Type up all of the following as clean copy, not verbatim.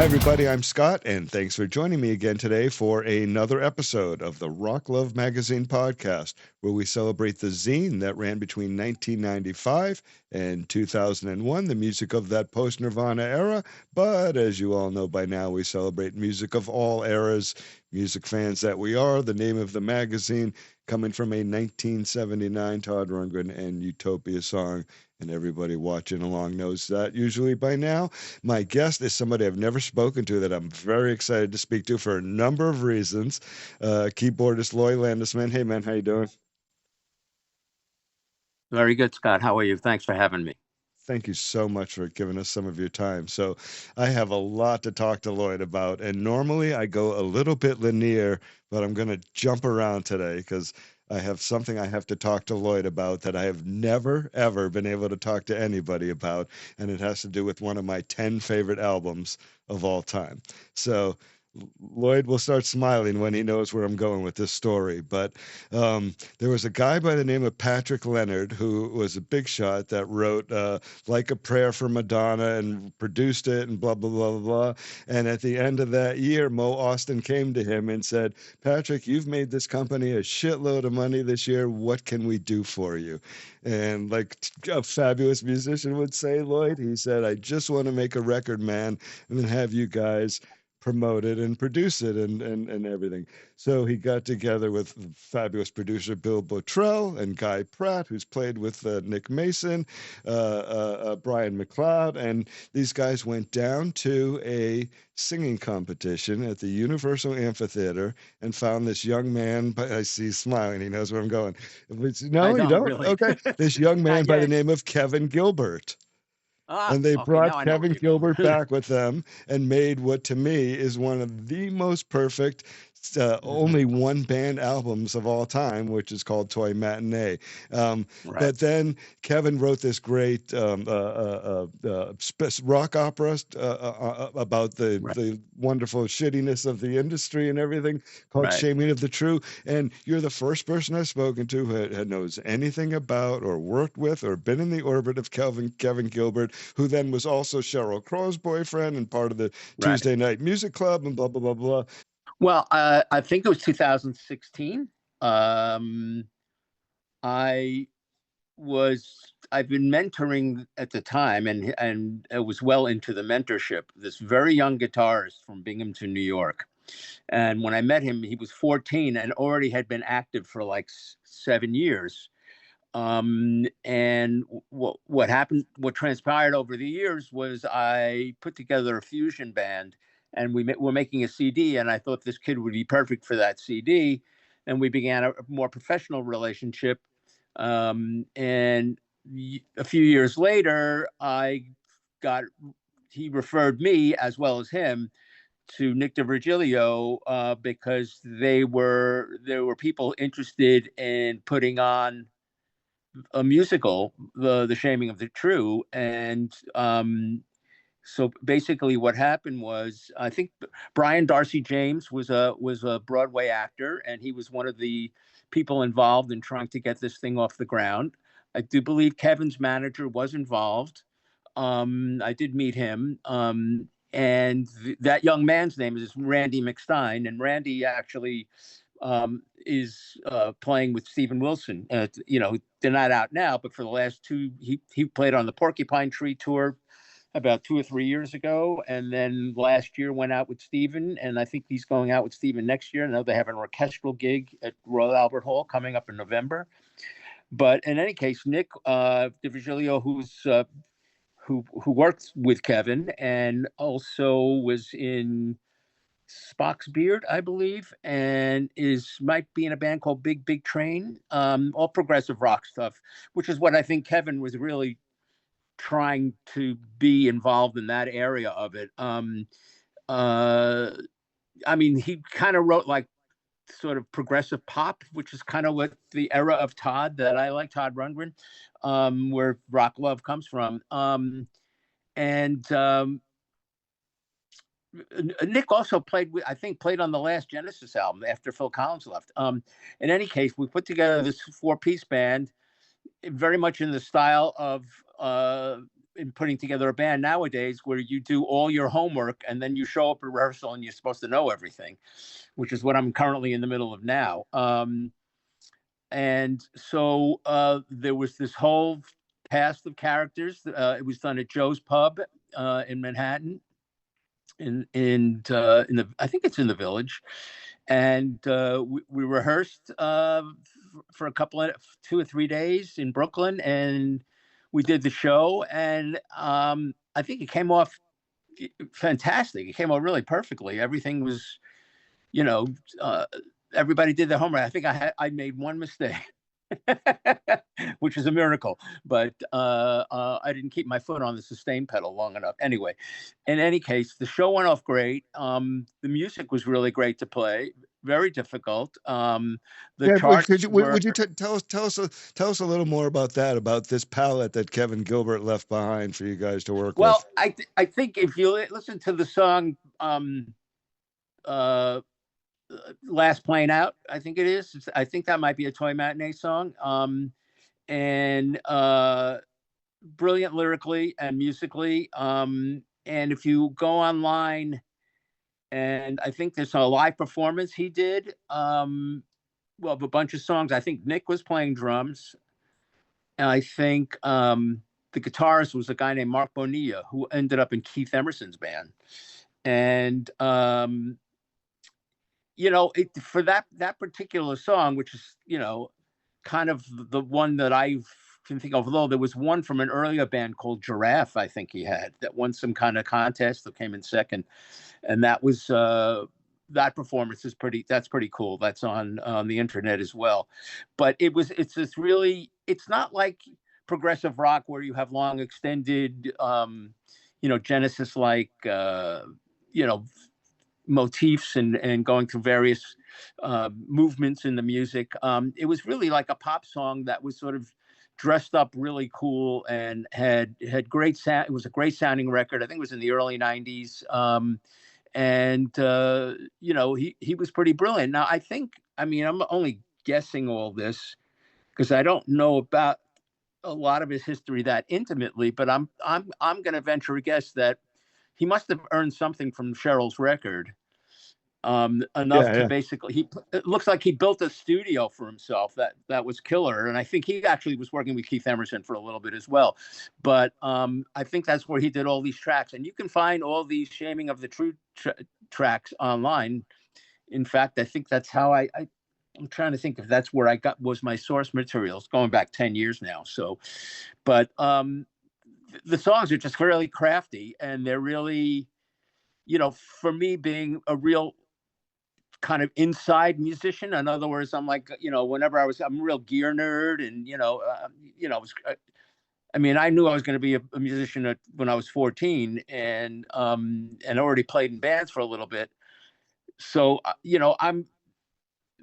Hi, everybody. I'm Scott, and thanks for joining me again today for another episode of the RockLove Magazine Podcast, where we celebrate the zine that ran between 1995 and 2001, the music of that post-Nirvana era. But as you all know by now, we celebrate music of all eras, music fans that we are. The name of the magazine coming from a 1979 Todd Rundgren and Utopia song, and everybody watching along knows that usually by now. My guest is somebody I've never spoken to that I'm very excited to speak to for a number of reasons. Keyboardist Lloyd Landesman. Hey, man, how you doing? Very good, Scott. How are you? Thanks for having me. Thank you so much for giving us some of your time. So I have a lot to talk to Lloyd about, and normally I go a little bit linear, but I'm going to jump around today because I have something I have to talk to Lloyd about that I have never, ever been able to talk to anybody about, and it has to do with one of my 10 favorite albums of all time. So Lloyd will start smiling when he knows where I'm going with this story. But there was a guy by the name of Patrick Leonard who was a big shot that wrote Like a Prayer for Madonna and produced it and blah, blah, blah, blah, blah. And at the end of that year, Mo Austin came to him and said, Patrick, you've made this company a shitload of money this year. What can we do for you? And like a fabulous musician would say, Lloyd, he said, I just want to make a record, man, and then have you guys promote it and produce it and everything. So he got together with fabulous producer Bill Bottrell and Guy Pratt, who's played with Nick Mason, Brian McLeod, and these guys went down to a singing competition at the Universal Amphitheater and found this young man. I see he's smiling. He knows where I'm going. No, you don't? Really. Okay. This young man by the name of Kevin Gilbert. And they brought Kevin Gilbert back with them and made what to me is one of the most perfect only one band albums of all time, which is called Toy Matinee. Right. But then Kevin wrote this great rock opera about the wonderful shittiness of the industry and everything called Shaming of the True. And you're the first person I've spoken to who knows anything about or worked with or been in the orbit of Kevin Gilbert, who then was also Sheryl Crow's boyfriend and part of the Tuesday Night Music Club and blah, blah, blah, blah. Well, I think it was 2016. I've been mentoring at the time, and it was well into the mentorship, this very young guitarist from Binghamton, New York. And when I met him, he was 14 and already had been active for like 7 years. And what happened, what transpired over the years was I put together a fusion band, and we were making a CD, and I thought this kid would be perfect for that CD. And we began a more professional relationship. And a few years later, he referred me as well as him to Nick DiVirgilio because there were people interested in putting on a musical, the Shaming of the True. And so basically what happened was, I think Brian Darcy James was a Broadway actor, and he was one of the people involved in trying to get this thing off the ground. I do believe Kevin's manager was involved. I did meet him. And that young man's name is Randy McStein, and Randy actually is playing with Steven Wilson. They're not out now, but for the last two, he played on the Porcupine Tree tour about 2 or 3 years ago, and then last year went out with Steven, and I think he's going out with Steven next year. I know they have an orchestral gig at Royal Albert Hall coming up in November. But in any case, Nick DiVirgilio, who worked with Kevin and also was in Spock's Beard, I believe, and might be in a band called Big Big Train, all progressive rock stuff, which is what I think Kevin was really trying to be involved in, that area of it. I mean, he kind of wrote like sort of progressive pop, which is kind of what the era of Todd that I like, Todd Rundgren, where rock love comes from. Nick also played on the last Genesis album after Phil Collins left. In any case, we put together this 4-piece band, very much in the style of in putting together a band nowadays where you do all your homework and then you show up at rehearsal and you're supposed to know everything, which is what I'm currently in the middle of now. And so there was this whole cast of characters. It was done at Joe's Pub in Manhattan, in the, I think it's in the Village, and we rehearsed for a couple of 2 or 3 days in Brooklyn, and we did the show, and I think it came off fantastic. It came out really perfectly. Everything was, you know, everybody did their homework. I think I made one mistake, which is a miracle, but I didn't keep my foot on the sustain pedal long enough. Anyway, in any case, the show went off great. The music was really great to play. Very difficult. The charts would you tell us a little more about that, about this palette that Kevin Gilbert left behind for you guys to work with? Well, I think if you listen to the song Last Plane Out, I think it is. I think that might be a Toy Matinee song. And brilliant lyrically and musically. And if you go online, and I think there's a live performance he did, of a bunch of songs. I think Nick was playing drums. And I think the guitarist was a guy named Mark Bonilla, who ended up in Keith Emerson's band. And for that particular song, which is, kind of the one that I can think of, although there was one from an earlier band called Giraffe, I think he had, that won some kind of contest that came in second. And that was, that performance is that's pretty cool. That's on the internet as well. But it's this really, it's not like progressive rock where you have long extended, Genesis like, motifs and going through various movements in the music. It was really like a pop song that was sort of dressed up really cool and had great sound. It was a great sounding record. I think it was in the early 90s. He was pretty brilliant. Now, I'm only guessing all this because I don't know about a lot of his history that intimately, but I'm going to venture a guess that he must have earned something from Cheryl's record, enough to basically, it looks like he built a studio for himself that was killer. And I think he actually was working with Keith Emerson for a little bit as well. But I think that's where he did all these tracks. And you can find all these Shaming of the True tracks online. In fact, I think that's how I'm trying to think if that's where was my source materials, going back 10 years now. So, but the songs are just really crafty, and they're really, for me being a real kind of inside musician. In other words, I'm like, whenever I'm a real gear nerd, and I knew I was going to be a musician when I was 14, and already played in bands for a little bit. So I'm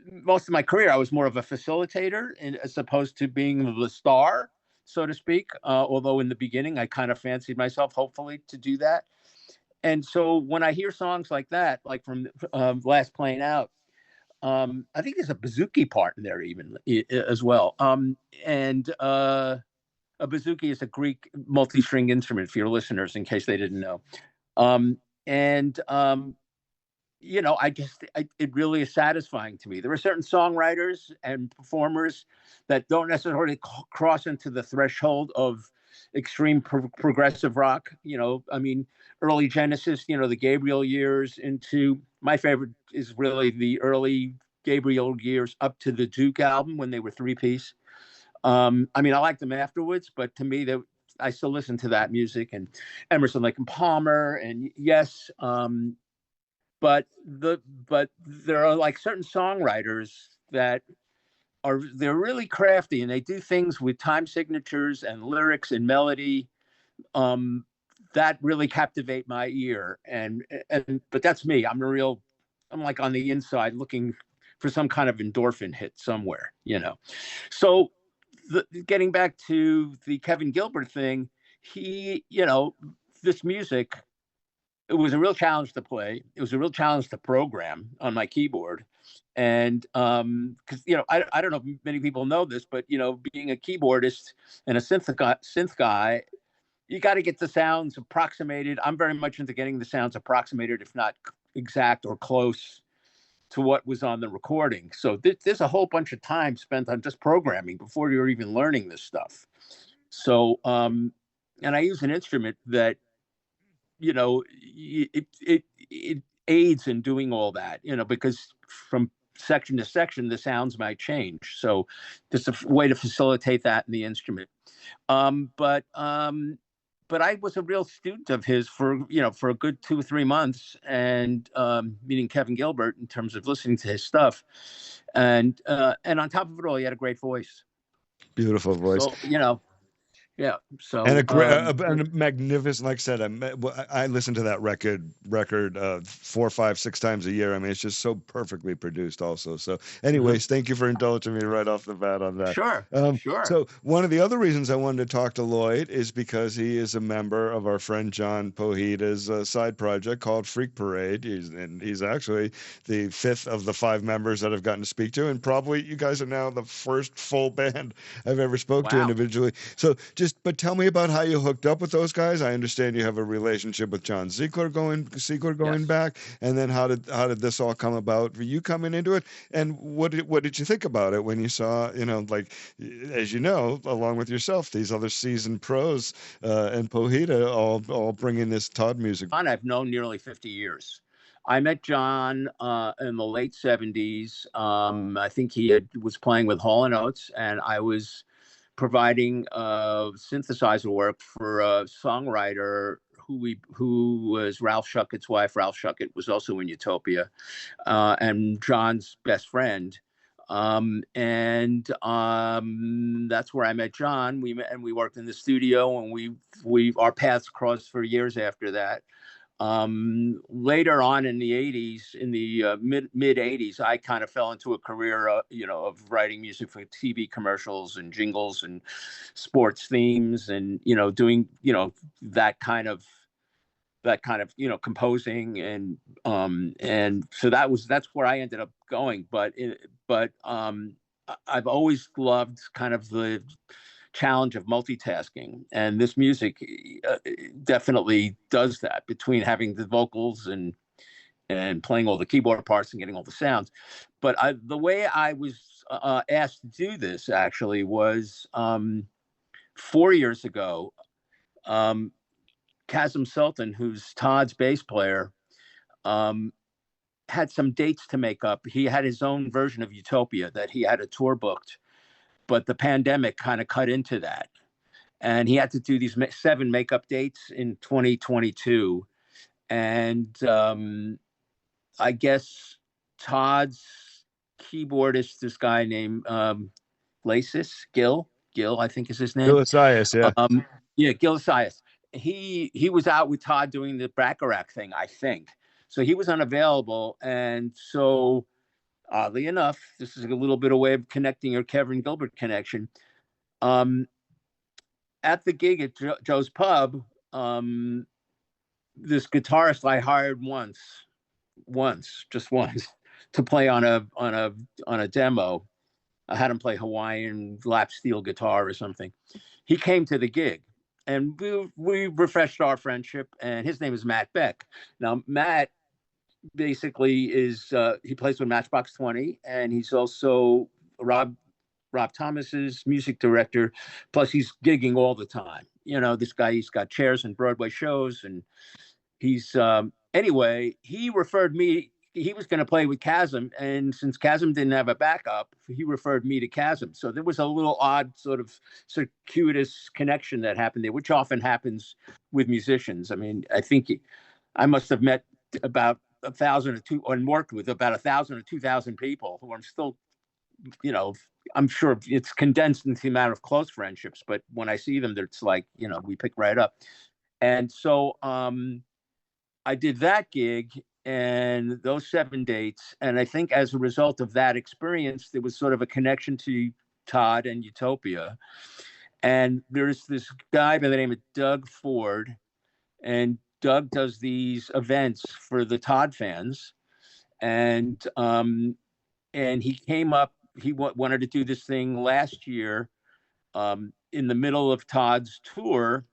most of my career I was more of a facilitator as opposed to being the star, so to speak. Although in the beginning I kind of fancied myself, hopefully, to do that. And so when I hear songs like that, like from Last Plane Out, I think there's a bouzouki part in there even as well. And a bouzouki is a Greek multi-string instrument for your listeners, in case they didn't know. It really is satisfying to me. There are certain songwriters and performers that don't necessarily cross into the threshold of extreme progressive rock. Early Genesis, the Gabriel years, into my favorite is really the early Gabriel years up to the Duke album when they were 3-piece. I like them afterwards, but to me, I still listen to that music, and Emerson, Lake and Palmer, and yes. But there are like certain songwriters that they're really crafty, and they do things with time signatures and lyrics and melody that really captivate my ear. But that's me. I'm like on the inside looking for some kind of endorphin hit somewhere, So getting back to the Kevin Gilbert thing, this music, it was a real challenge to play. It was a real challenge to program on my keyboard. And because, I don't know if many people know this, but, being a keyboardist and a synth guy, you got to get the sounds approximated. I'm very much into getting the sounds approximated, if not exact or close to what was on the recording. So there's a whole bunch of time spent on just programming before you're even learning this stuff. So, and I use an instrument that, it aids in doing all that, because from section to section, the sounds might change. So there's a way to facilitate that in the instrument. But I was a real student of his for a good 2 or 3 months, and meeting Kevin Gilbert in terms of listening to his stuff, and on top of it all, he had a great voice. Beautiful voice. So yeah. So And a great, and a magnificent. Like I said, I listen to that record 4, 5, 6 times a year. I mean, it's just so perfectly produced, also. So, anyways, thank you for indulging me right off the bat on that. Sure. So, one of the other reasons I wanted to talk to Lloyd is because he is a member of our friend John Powhida's side project called Freak Parade. He's actually the 5th of the 5 members that I've gotten to speak to, and probably you guys are now the first full band I've ever spoke to individually. So, but tell me about how you hooked up with those guys. I understand you have a relationship with John Siegler going back, and then how did this all come about for you coming into it? And what did you think about it when you saw, like, as you know, along with yourself, these other seasoned pros and Powhida all bringing this Todd music? I've known nearly 50 years. I met John in the late 70s. I think he was playing with Hall & Oates, and I was providing synthesizer work for a songwriter who was Ralph Schuckett's wife. Ralph Schuckett was also in Utopia, and John's best friend. And that's where I met John. We met and we worked in the studio, and our paths crossed for years after that. Later on in the 80s, in the mid 80s, I kind of fell into a career, of writing music for TV commercials and jingles and sports themes, and doing that kind of composing, and so that's where I ended up going. But I've always loved kind of the challenge of multitasking, and this music definitely does that, between having the vocals and playing all the keyboard parts and getting all the sounds. But the way I was asked to do this actually was 4 years ago. Kasim Sulton, who's Todd's bass player, had some dates to make up. He had his own version of Utopia that he had a tour booked, but the pandemic kind of cut into that, and he had to do these 7 makeup dates in 2022. And I guess Todd's keyboardist, this guy named Gil, I think is his name. Gil Asias, yeah. Gil Asias. He was out with Todd doing the Bacharach thing, I think. So he was unavailable, and so oddly enough, this is a little bit of way of connecting your Kevin Gilbert connection. At the gig at Joe's Pub, this guitarist I hired just once, to play on a demo. I had him play Hawaiian lap steel guitar or something. He came to the gig, and we refreshed our friendship. And his name is Matt Beck. Now, Matt basically is he plays with Matchbox 20, and he's also Rob Thomas's music director. Plus, he's gigging all the time. This guy, he's got chairs and Broadway shows, and he's anyway. He referred me. He was going to play with Kasim, and since Kasim didn't have a backup, he referred me to Kasim. So there was a little odd sort of circuitous connection that happened there, which often happens with musicians. I mean, I think I must have met about 1,000 or 2, and worked with about 1,000 or 2,000 people who I'm still, I'm sure it's condensed into the amount of close friendships, but when I see them, it's like, we pick right up. And so I did that gig and those 7 dates. And I think as a result of that experience, there was sort of a connection to Todd and Utopia. And there's this guy by the name of Doug Ford, and Doug does these events for the Todd fans, and he came up. He wanted to do this thing last year, in the middle of Todd's tour,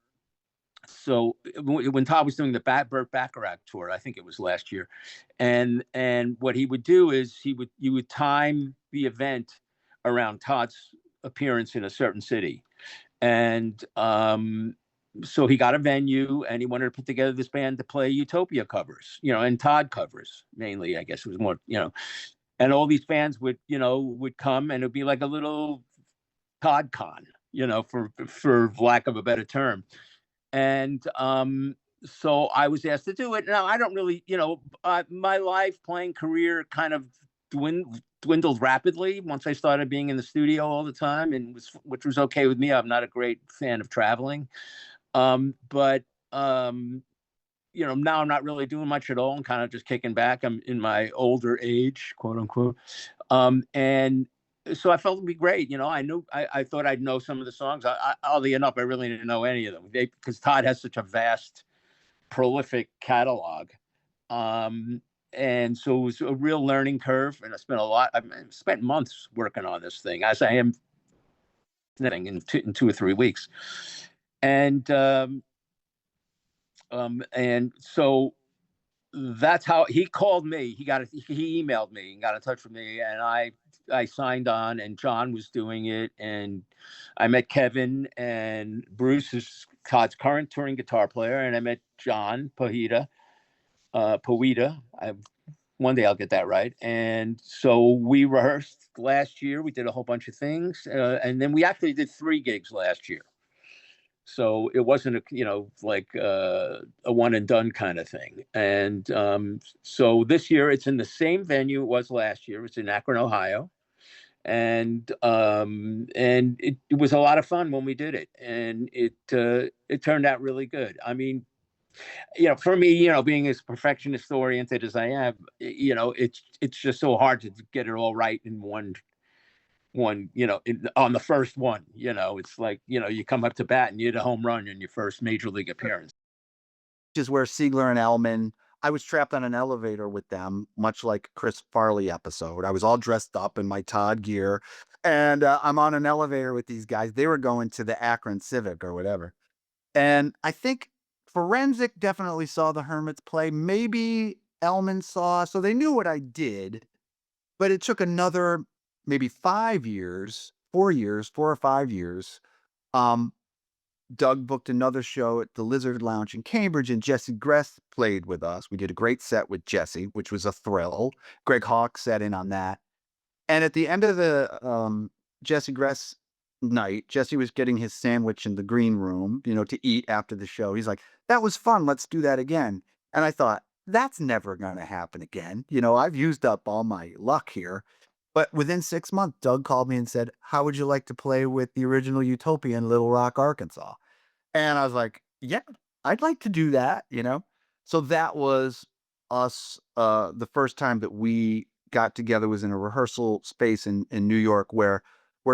So when Todd was doing the Burt Bacharach tour, I think it was last year, and what he would do is you would time the event around Todd's appearance in a certain city, and so he got a venue and he wanted to put together this band to play Utopia covers, and Todd covers mainly. I guess it was more, and all these fans would come, and it'd be like a little Todd Con, for lack of a better term. And so I was asked to do it. Now I don't really, my live playing career kind of dwindled rapidly once I started being in the studio all the time, which was okay with me. I'm not a great fan of traveling, but now I'm not really doing much at all. I'm kind of just kicking back. I'm in my older age, quote unquote, and so I felt it'd be great. I thought I'd know some of the songs. Oddly enough, I really didn't know any of them because Todd has such a vast, prolific catalog. And so it was a real learning curve, and I spent months working on this thing, as I am in 2 or 3 weeks. And so that's how he called me. He emailed me and got in touch with me, and I signed on, and John was doing it, and I met Kevin, and Bruce is Todd's current touring guitar player, and I met John Powhida. One day I'll get that right. And so we rehearsed last year. We did a whole bunch of things, and then we actually did 3 gigs last year. So it wasn't a one and done kind of thing. And so this year it's in the same venue it was last year. It's in Akron, Ohio, and it was a lot of fun when we did it, and it turned out really good. I mean, for me, being as perfectionist oriented as I am, it's just so hard to get it all right in one, on the first one. It's like, you come up to bat and you hit a home run in your first major league appearance. Which is where Siegler and Elman, I was trapped on an elevator with them, much like Chris Farley episode. I was all dressed up in my Todd gear, and I'm on an elevator with these guys. They were going to the Akron Civic or whatever. And I think Forensic definitely saw the Hermits play. Maybe Elman saw, so they knew what I did. But it took another maybe 5 years, 4 years, 4 or 5 years. Doug booked another show at the Lizard Lounge in Cambridge, and Jesse Gress played with us. We did a great set with Jesse, which was a thrill. Greg Hawk sat in on that. And at the end of the Jesse Gress night, Jesse was getting his sandwich in the green room, to eat after the show. He's like, "That was fun. Let's do that again." And I thought, that's never going to happen again. I've used up all my luck here. But within 6 months, Doug called me and said, "How would you like to play with the original Utopia in Little Rock, Arkansas?" And I was like, "Yeah, I'd like to do that," So that was us. The first time that we got together was in a rehearsal space in New York where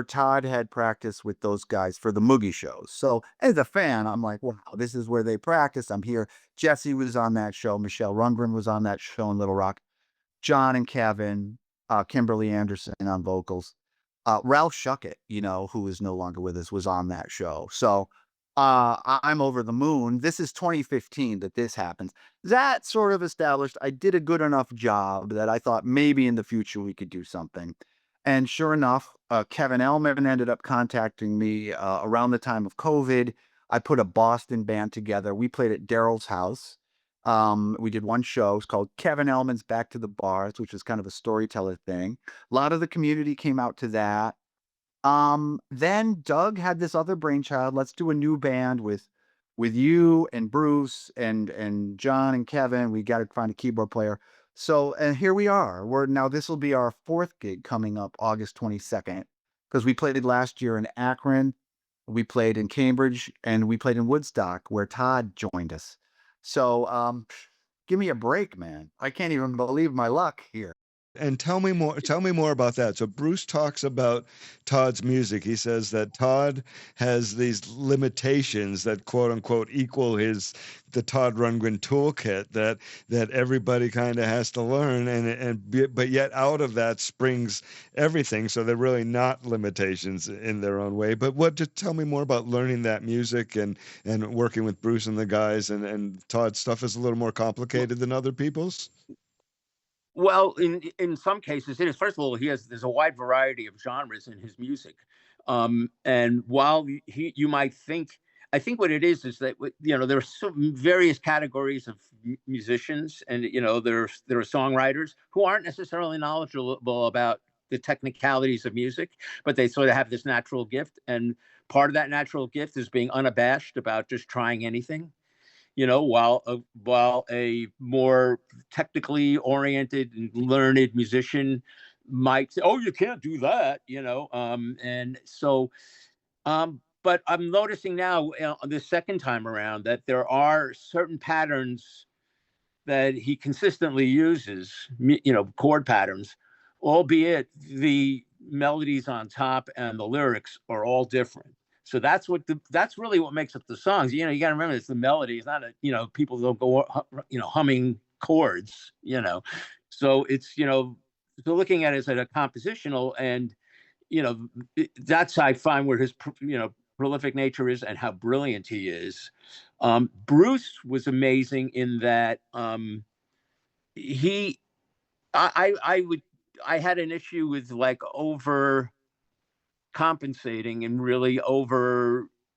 Todd had practiced with those guys for the Moogie shows. So as a fan, I'm like, wow, this is where they practice. I'm here. Jesse was on that show. Michelle Rundgren was on that show in Little Rock. John and Kevin, Kimberly Anderson on vocals. Ralph Shuckett, who is no longer with us, was on that show. So I'm over the moon. This is 2015 that this happens. That sort of established I did a good enough job that I thought maybe in the future we could do something. And sure enough, Kevin Elman ended up contacting me around the time of COVID. I put a Boston band together. We played at Daryl's house. We did one show. It's called Kevin Elman's Back to the Bars, which was kind of a storyteller thing. A lot of the community came out to that. Then Doug had this other brainchild. Let's do a new band with you and Bruce and John and Kevin. We got to find a keyboard player. So, and here we are. This will be our 4th gig coming up August 22nd, because we played last year in Akron, we played in Cambridge, and we played in Woodstock where Todd joined us. So, give me a break, man. I can't even believe my luck here. and tell me more about that. So Bruce talks about Todd's music. He says that Todd has these limitations that quote unquote equal the Todd Rundgren toolkit that everybody kind of has to learn, but yet out of that springs everything. So they're really not limitations in their own way. But just tell me more about learning that music and working with Bruce and the guys, and Todd's stuff is a little more complicated than other people's. Well, in some cases it is. First of all, there's a wide variety of genres in his music, and while you might think, I think what it is that there are various categories of musicians, and there are songwriters who aren't necessarily knowledgeable about the technicalities of music, but they sort of have this natural gift, and part of that natural gift is being unabashed about just trying anything. While a more technically oriented and learned musician might say, "Oh, you can't do that," and so, but I'm noticing now, the second time around, that there are certain patterns that he consistently uses, chord patterns, albeit the melodies on top and the lyrics are all different. So that's really what makes up the songs. You got to remember, it's the melody. It's not people don't go humming chords. So it's so looking at it as a compositional, and that's I find where his prolific nature is and how brilliant he is. Bruce was amazing in that I had an issue with like over compensating and really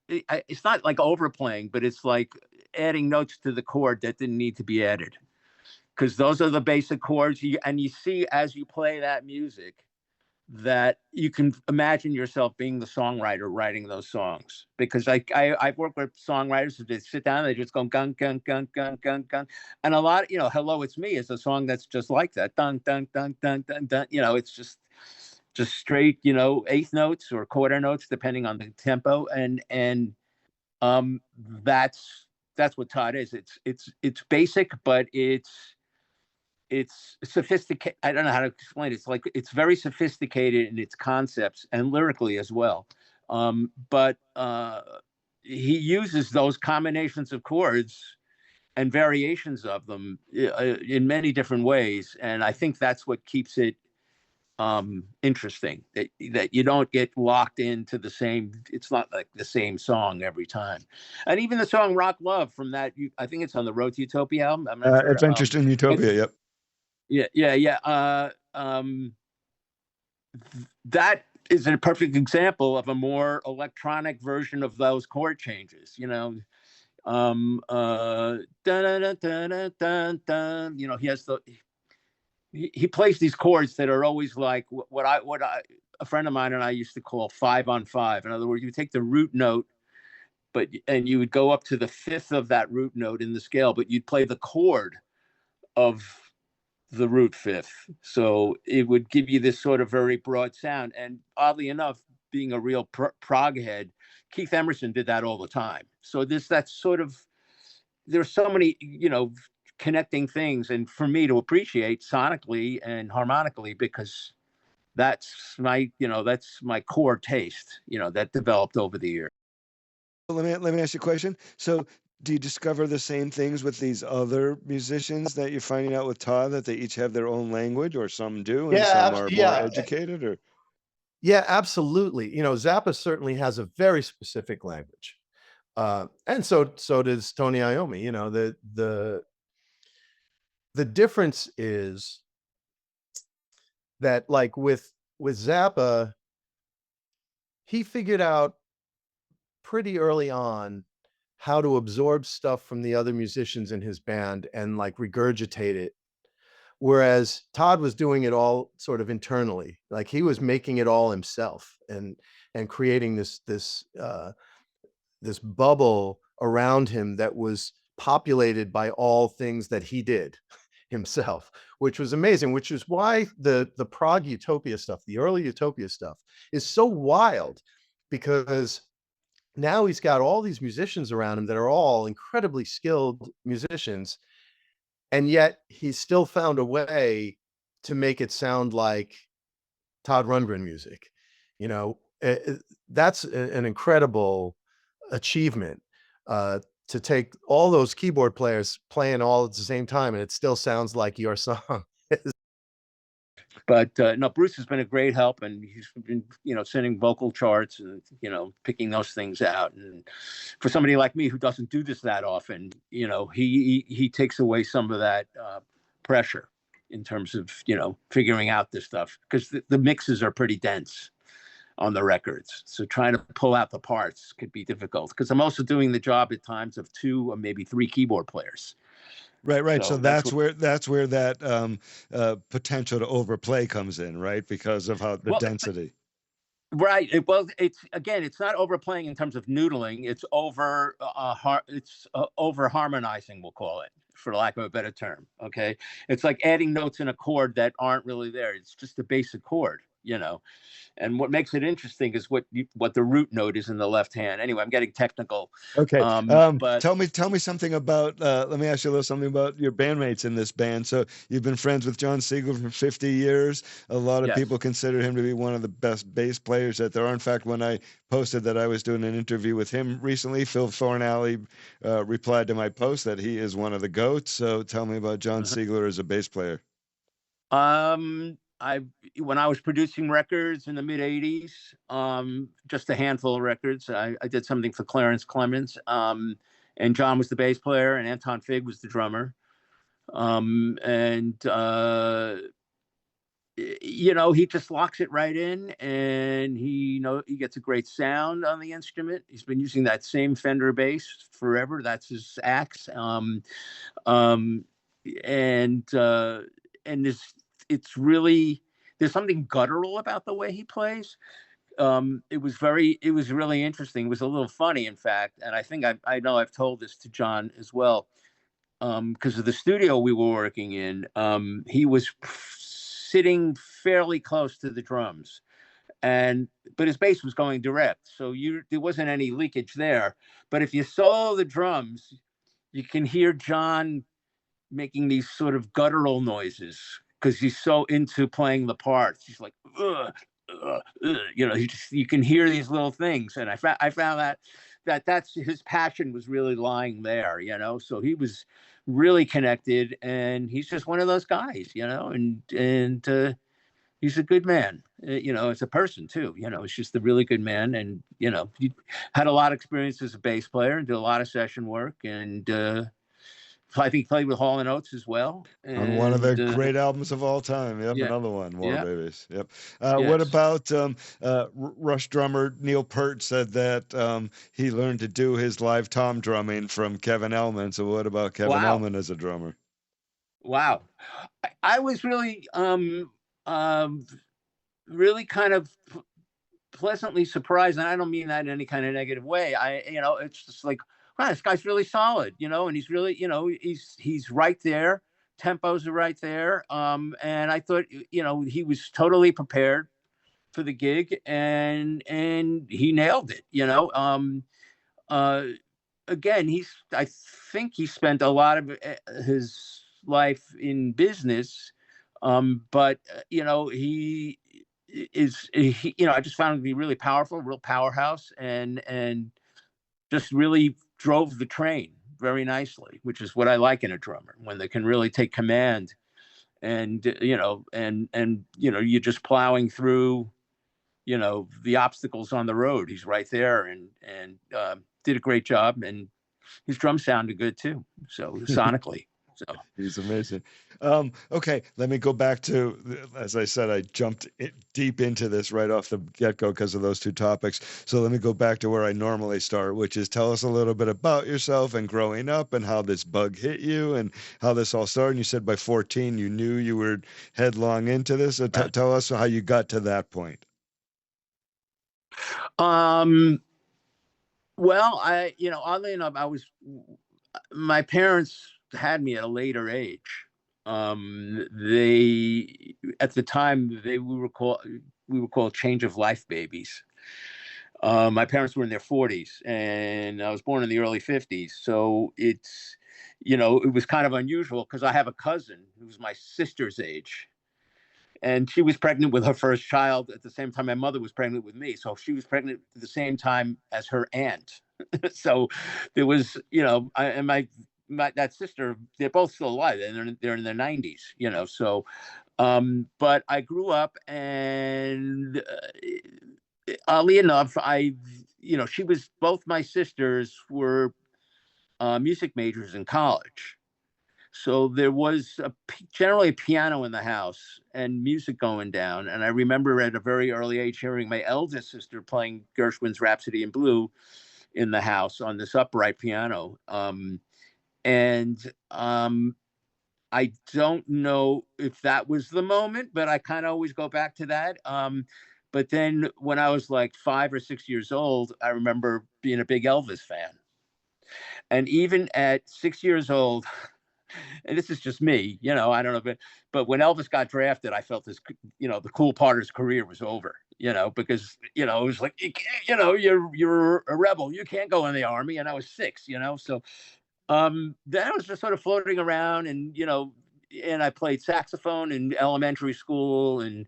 it's not like overplaying, but it's like adding notes to the chord that didn't need to be added, because those are the basic chords. And you see, as you play that music, that you can imagine yourself being the songwriter writing those songs, because I've worked with songwriters who just sit down and they just go gun gun gun gun gun gun, and a lot, Hello It's Me is a song that's just like that, dun dun dun dun dun dun. It's just straight, eighth notes or quarter notes depending on the tempo, and that's what Todd is. It's basic, but it's sophisticated. I don't know how to explain it. It's like it's very sophisticated in its concepts and lyrically as well. But he uses those combinations of chords and variations of them in many different ways, and I think that's what keeps it interesting, that you don't get locked into the same. It's not like the same song every time. And even the song Rock Love from that, I think it's on the Road to Utopia album. I'm not sure. Adventures in Utopia. Yep. Yeah. That is a perfect example of a more electronic version of those chord changes. Dun, dun, dun, dun, dun, dun. He has he plays these chords that are always like what a friend of mine and I used to call 5 on 5. In other words, you take the root note, and you would go up to the fifth of that root note in the scale, but you'd play the chord of the root fifth. So it would give you this sort of very broad sound. And oddly enough, being a real prog head, Keith Emerson did that all the time. So there's so many, connecting things, and for me to appreciate sonically and harmonically, because that's my core taste, that developed over the years. Let me ask you a question. So do you discover the same things with these other musicians that you're finding out with Todd, that they each have their own language, or some do and some are more educated? Or yeah, absolutely. Zappa certainly has a very specific language, and so does Tony Iommi. The difference is that, like with Zappa, he figured out pretty early on how to absorb stuff from the other musicians in his band and like regurgitate it. Whereas Todd was doing it all sort of internally, like he was making it all himself and creating this bubble around him that was populated by all things that he did himself, which was amazing, which is why the prog Utopia stuff, the early Utopia stuff, is so wild, because now he's got all these musicians around him that are all incredibly skilled musicians, and yet he's still found a way to make it sound like Todd Rundgren music. You know, that's an incredible achievement, to take all those keyboard players playing all at the same time, and it still sounds like your song. But no, Bruce has been a great help, and he's been, sending vocal charts and, picking those things out. And for somebody like me who doesn't do this that often, he takes away some of that pressure in terms of, figuring out this stuff, because the mixes are pretty dense on the records. So trying to pull out the parts could be difficult, because I'm also doing the job at times of 2 or maybe 3 keyboard players. Right. So that's where that potential to overplay comes in, right? Because of how the density. Right. It's not overplaying in terms of noodling. It's over harmonizing, we'll call it, for lack of a better term. Okay. It's like adding notes in a chord that aren't really there. It's just a basic chord, And what makes it interesting is what the root note is in the left hand. Anyway, I'm getting technical. Okay. But tell me something about. Let me ask you a little something about your bandmates in this band. So you've been friends with John Siegler for 50 years. A lot of people consider him to be one of the best bass players that there are. In fact, when I posted that I was doing an interview with him recently, Phil Thornalley replied to my post that he is one of the GOATs. So tell me about John Siegler as a bass player. When I was producing records in the mid 80s, just a handful of records, I did something for Clarence Clemens, and John was the bass player and Anton Fig was the drummer. He just locks it right in, and he gets a great sound on the instrument. He's been using that same Fender bass forever. That's his axe. It's really, there's something guttural about the way he plays. It was really interesting. It was a little funny, in fact. And I think I know I've told this to John as well, because of the studio we were working in. He was sitting fairly close to the drums, but his bass was going direct. So there wasn't any leakage there. But if you solo the drums, you can hear John making these sort of guttural noises, because he's so into playing the parts. He's like, you can hear these little things. And I found that's his passion was really lying there, so he was really connected, and he's just one of those guys, and he's a good man, as a person too, he's just a really good man. And, he had a lot of experience as a bass player and did a lot of session work, and, I think played with Hall & Oates as well. On one of the great albums of all time. Yep, yeah. Another one, War Babies. Yep. Yes. What about Rush drummer Neil Peart said that he learned to do his live tom drumming from Kevin Ellman. So what about Kevin Ellman as a drummer? Wow. I was really really kind of pleasantly surprised, and I don't mean that in any kind of negative way. It's just like, wow, this guy's really solid, and he's really, he's right there. Tempos are right there. And I thought, he was totally prepared for the gig, and he nailed it, again, I think he spent a lot of his life in business. But he is, I just found him to be really powerful, real powerhouse, and just really drove the train very nicely, which is what I like in a drummer, when they can really take command, and you're just plowing through, the obstacles on the road. He's right there, and did a great job, and his drums sounded good too. So sonically. So he's amazing. Okay, let me go back to, as I said, I jumped deep into this right off the get-go because of those two topics. So let me go back to where I normally start, which is tell us a little bit about yourself and growing up and how this bug hit you and how this all started. And you said by 14 you knew you were headlong into this. So tell us how you got to that point. Well, oddly enough, my parents had me at a later age. They, at the time, we were called change of life babies. My parents were in their 40s, and I was born in the early 50s. So it's, it was kind of unusual, because I have a cousin who's my sister's age, and she was pregnant with her first child at the same time my mother was pregnant with me. So she was pregnant at the same time as her aunt. So there was, that sister, they're both still alive, and they're in their 90s, So, but I grew up, and oddly enough, both my sisters were music majors in college. So there was generally a piano in the house and music going down. And I remember at a very early age hearing my eldest sister playing Gershwin's Rhapsody in Blue in the house on this upright piano. I don't know if that was the moment, but I kind of always go back to that. But then when I was like 5 or 6 years old, I remember being a big Elvis fan. And even at 6 years old, and this is just me, I don't know, but when Elvis got drafted, I felt the cool part of his career was over, because, it was like, you can't, you're a rebel. You can't go in the army. And I was 6, so then I was just sort of floating around, and, and I played saxophone in elementary school, and,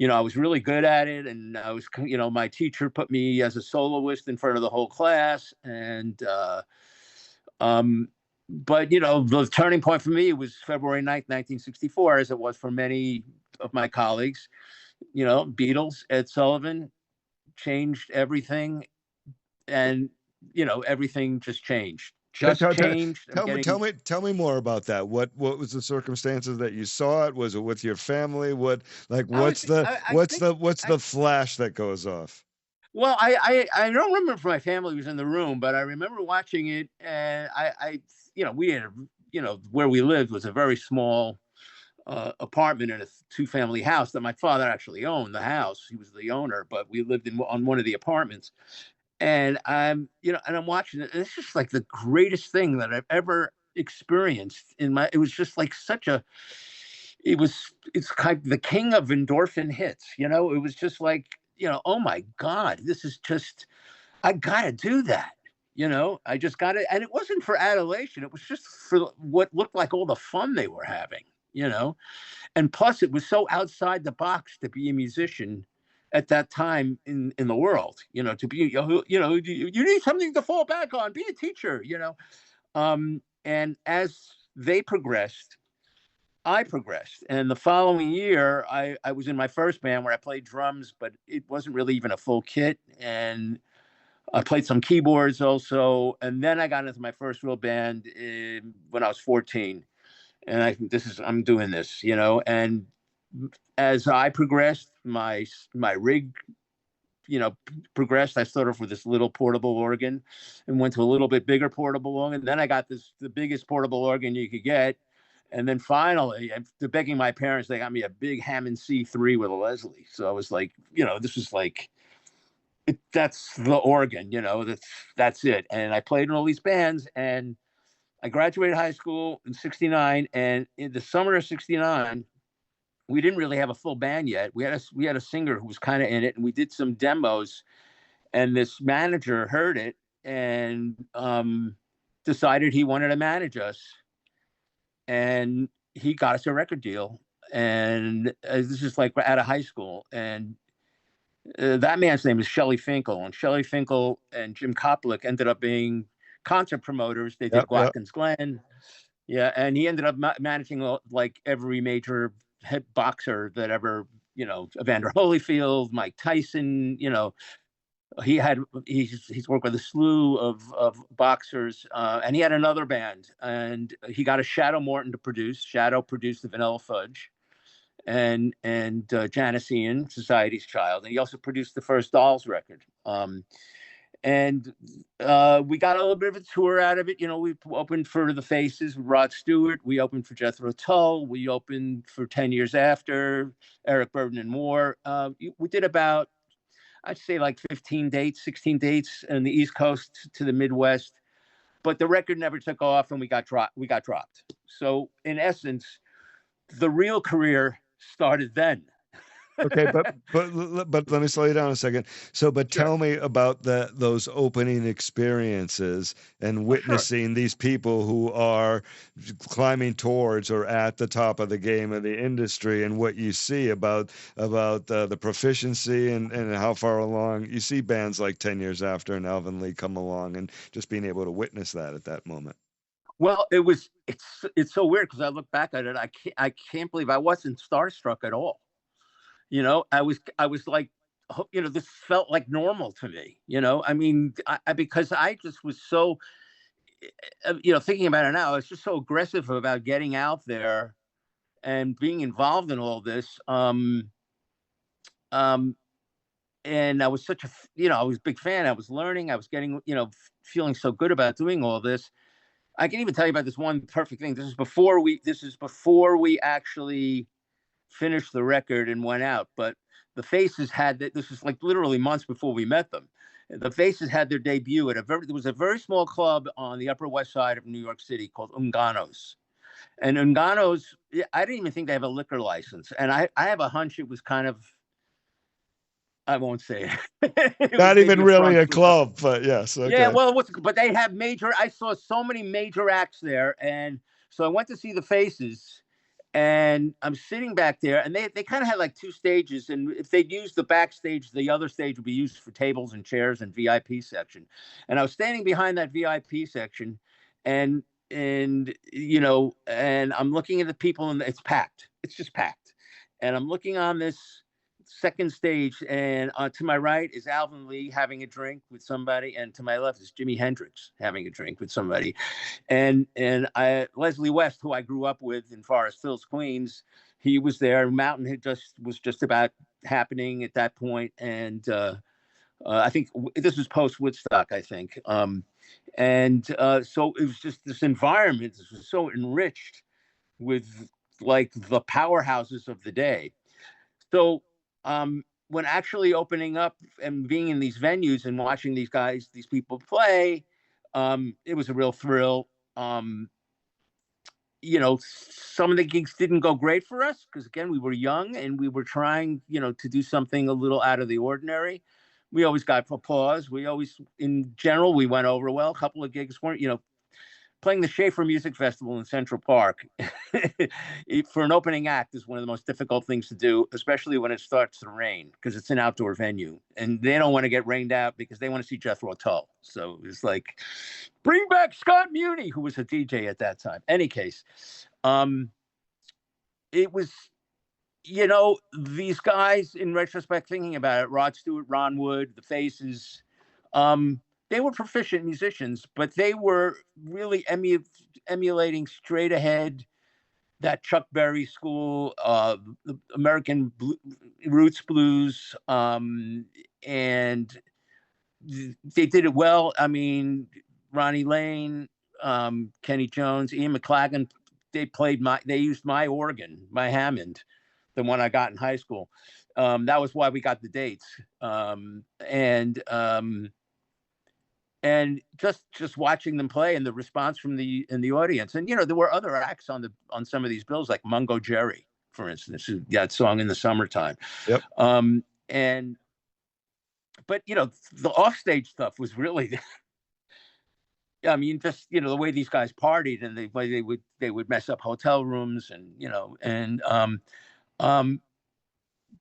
I was really good at it. And I was, my teacher put me as a soloist in front of the whole class. And, but, the turning point for me was February 9th, 1964, as it was for many of my colleagues. Beatles, Ed Sullivan changed everything. And, everything just changed. Changed. Tell me more about that. What was the circumstances that you saw it? Was it with your family? What's the flash that goes off? Well, I don't remember if my family was in the room, but I remember watching it, and I we had, where we lived was a very small apartment in a 2-family house that my father actually owned the house. He was the owner, but we lived on one of the apartments. And I'm watching it, and it's just like the greatest thing that I've ever experienced it was just like it's kind of the king of endorphin hits, it was just like, oh my God, this is just, I gotta do that. I just got it. And it wasn't for adulation. It was just for what looked like all the fun they were having, and plus it was so outside the box to be a musician at that time in the world, to be, you need something to fall back on, be a teacher, and as they progressed, I progressed. And the following year, I was in my first band where I played drums, but it wasn't really even a full kit. And I played some keyboards also. And then I got into my first real band when I was 14. And I'm doing this, and as I progressed, my rig, progressed. I started off with this little portable organ and went to a little bit bigger portable organ. Then I got the biggest portable organ you could get. And then finally, after begging my parents, they got me a big Hammond C3 with a Leslie. So I was like, this was like, that's the organ, that's it. And I played in all these bands, and I graduated high school in 69. And in the summer of 69, we didn't really have a full band yet. We had a singer who was kind of in it, and we did some demos, and this manager heard it and decided he wanted to manage us. And he got us a record deal. And this is like out of high school. And that man's name is Shelley Finkel. And Shelley Finkel and Jim Koplik ended up being concert promoters. They did Watkins Glen. Yeah. And he ended up managing like every major head boxer that ever, Evander Holyfield, Mike Tyson, he's worked with a slew of boxers, and he had another band, and he got a Shadow Morton to produce. Shadow produced the Vanilla Fudge and Janis Ian, Society's Child, and he also produced the first Dolls record. And we got a little bit of a tour out of it. We opened for the Faces with Rod Stewart. We opened for Jethro Tull. We opened for 10 Years After, Eric Burdon and more. We did about, I'd say like 16 dates in the East Coast to the Midwest, but the record never took off, and we got dropped. So in essence, the real career started then. Okay, but let me slow you down a second. So, but Sure. tell me about those opening experiences and Oh, sure. witnessing these people who are climbing towards or at the top of the game of the industry, and what you see about the proficiency and how far along you see bands like 10 years after and Alvin Lee come along, and just being able to witness that at that moment. Well, it's so weird because I look back at it. I can't believe I wasn't starstruck at all. I was like, this felt like normal to me. I mean, because I just was so, thinking about it now, I was just so aggressive about getting out there and being involved in all this. Um, and I was I was a big fan. I was learning. I was getting, feeling so good about doing all this. I can even tell you about this one perfect thing. This is before we actually finished the record and went out. But the Faces had that. This was like literally months before we met them. The Faces had their debut at there was a very small club on the Upper West Side of New York City called Ungano's. And Ungano's, I didn't even think they have a liquor license. And I have a hunch it was kind of, I won't say it. Not even really a front. club, but yes. Okay. Yeah, well, but they have I saw so many major acts there. And so I went to see the Faces, and I'm sitting back there, and they kind of had like two stages. And if they'd used the backstage, the other stage would be used for tables and chairs and VIP section. And I was standing behind that VIP section, and and I'm looking at the people, and it's packed. It's just packed. And I'm looking on this second stage, and to my right is Alvin Lee having a drink with somebody, and to my left is Jimi Hendrix having a drink with somebody, and Leslie West, who I grew up with in Forest Hills, Queens, he was there. Mountain was just about happening at that point, and I think this was post Woodstock, I think, and so it was just this environment. This was so enriched with like the powerhouses of the day. So when actually opening up and being in these venues and watching these people play, it was a real thrill. Some of the gigs didn't go great for us because, again, we were young and we were trying, to do something a little out of the ordinary. We always got applause. In general, we went over well. A couple of gigs weren't, playing the Schaefer Music Festival in Central Park for an opening act is one of the most difficult things to do, especially when it starts to rain, because it's an outdoor venue and they don't want to get rained out because they want to see Jethro Tull. So it's like, bring back Scott Muni, who was a DJ at that time. Any case, it was, these guys, in retrospect, thinking about it, Rod Stewart, Ron Wood, the Faces, they were proficient musicians, but they were really emulating straight ahead that Chuck Berry school, the American roots blues, and they did it well. I mean, Ronnie Lane, Kenny Jones, Ian McLagan, they used my organ, my Hammond, the one I got in high school. That was why we got the dates. And just watching them play and the response from in the audience. And there were other acts on some of these bills, like Mungo Jerry, for instance, that song In the Summertime. Yep. But the offstage stuff was really I mean, just the way these guys partied and the way they would mess up hotel rooms, and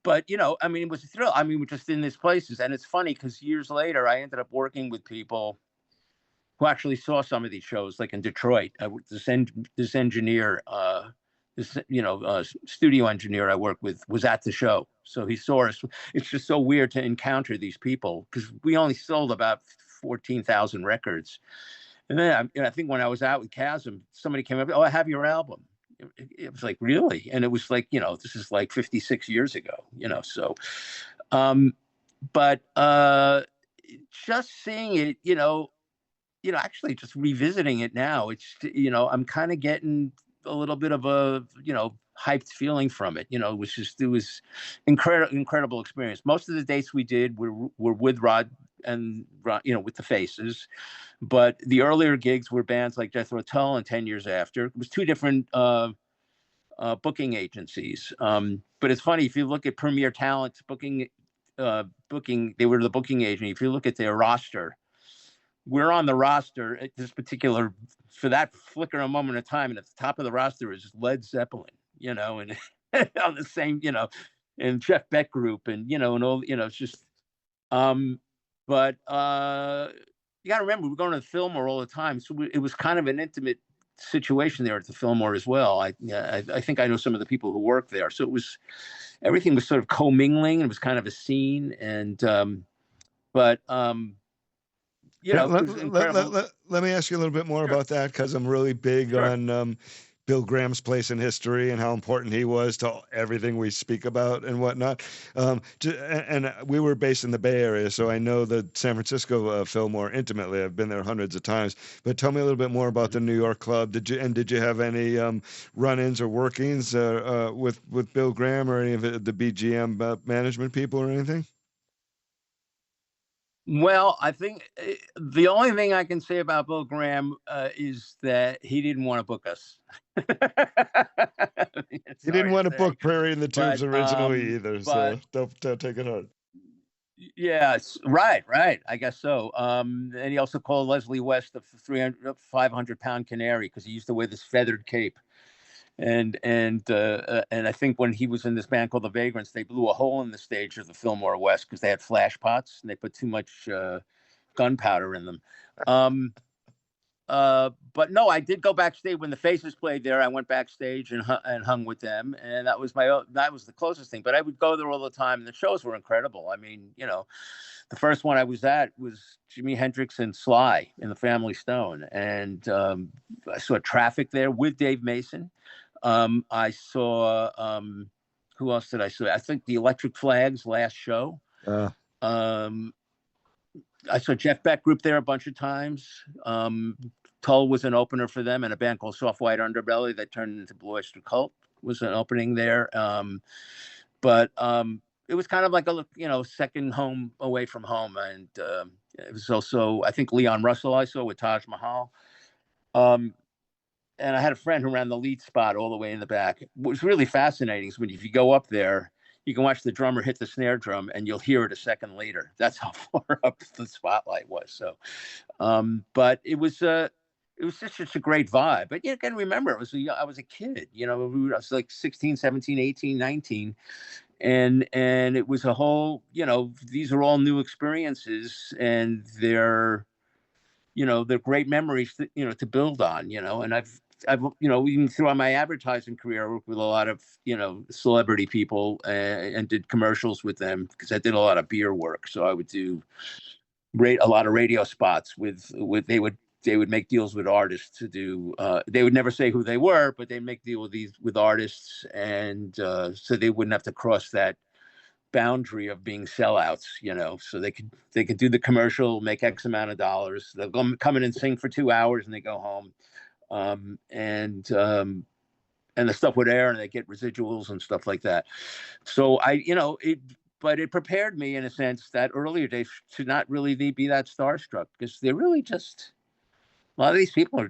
but I mean, it was a thrill. I mean, we're just in these places, and it's funny because years later, I ended up working with people who actually saw some of these shows, like in Detroit. This engineer, studio engineer I worked with, was at the show, so he saw us. It's just so weird to encounter these people because we only sold about 14,000 records. And then I think when I was out with Kasim, somebody came up, "Oh, I have your album." It was like, really? And it was like, this is like 56 years ago, so, but just seeing it, actually just revisiting it now, it's, I'm kind of getting a little bit of a, hyped feeling from it. It was incredible experience. Most of the dates we did were with Rod and, with the Faces. But the earlier gigs were bands like Jethro Tull and 10 Years After. It was two different booking agencies. But it's funny, if you look at Premier Talent's booking, they were the booking agent. If you look at their roster, we're on the roster at this particular, for that flicker a moment of time, and at the top of the roster is Led Zeppelin, and on the same, and Jeff Beck group, and and all, it's just, but you got to remember, we're going to the Fillmore all the time, so it was kind of an intimate situation there at the Fillmore as well. I think I know some of the people who work there, so everything was sort of commingling. It was kind of a scene, and but let me ask you a little bit more about that, because I'm really big on Bill Graham's place in history and how important he was to everything we speak about and whatnot. And we were based in the Bay Area, so I know the San Francisco Fillmore intimately. I've been there hundreds of times. But tell me a little bit more about the New York club. Did you have any run-ins or workings with Bill Graham or any of the BGM management people or anything? Well, I think the only thing I can say about Bill Graham is that he didn't want to book us. He didn't want to book Prairie and the Tubes originally either, so don't take it hard. Yes, right. I guess so. And he also called Leslie West the 500-pound canary because he used to wear this feathered cape. And I think when he was in this band called the Vagrants, they blew a hole in the stage of the Fillmore West because they had flash pots and they put too much gunpowder in them. But no, I did go backstage when the Faces played there. I went backstage and hung with them, and that was the closest thing. But I would go there all the time, and the shows were incredible. I mean, the first one I was at was Jimi Hendrix and Sly in the Family Stone, and I saw Traffic there with Dave Mason. I saw who else did I see? I think the Electric Flags last show. I saw Jeff Beck group there a bunch of times. Tull was an opener for them, and a band called Soft White Underbelly that turned into Blue Oyster Cult was an opening there. But it was kind of like a second home away from home, and it was also, I think, Leon Russell I saw with Taj Mahal. And I had a friend who ran the lead spot all the way in the back. What was really fascinating is if you go up there, you can watch the drummer hit the snare drum and you'll hear it a second later. That's how far up the spotlight was. So, but it was just such a great vibe. But you can remember, I was a kid, I was like 16, 17, 18, 19. And it was a whole, these are all new experiences, and they're great memories to build on, and I've even throughout my advertising career, I worked with a lot of, celebrity people and did commercials with them because I did a lot of beer work. So I would do a lot of radio spots with they would make deals with artists to do. They would never say who they were, but they make deal with artists, and so they wouldn't have to cross that boundary of being sellouts, so they could do the commercial, make X amount of dollars. They'll come in and sing for 2 hours and they go home. And the stuff would air and they get residuals and stuff like that. So but it prepared me in a sense that earlier days to not really be that starstruck, because they're really just, a lot of these people are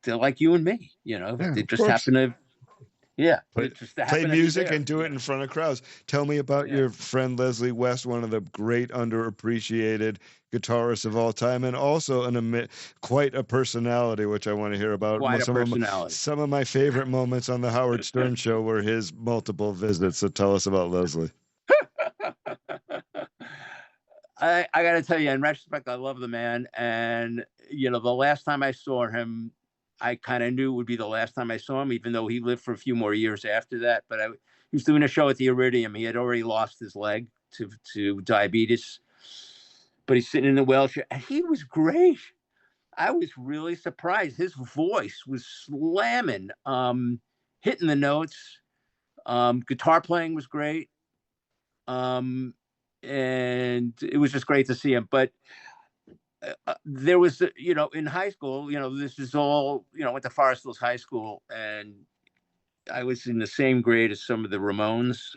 they're like you and me, they just happen to, play music and do it in front of crowds. Tell me about your friend Leslie West, one of the great underappreciated guitarists of all time, and also quite a personality, which I want to hear about. Some of my favorite moments on the Howard Stern show were his multiple visits. So tell us about Leslie. I got to tell you, in retrospect, I love the man, and the last time I saw him, I kind of knew it would be the last time I saw him, even though he lived for a few more years after that. But he was doing a show at the Iridium. He had already lost his leg to diabetes, but he's sitting in the wheelchair, and he was great. I was really surprised. His voice was slamming, hitting the notes. Guitar playing was great. And it was just great to see him. But there was, in high school, this is all, went to Forest Hills High School, and I was in the same grade as some of the Ramones.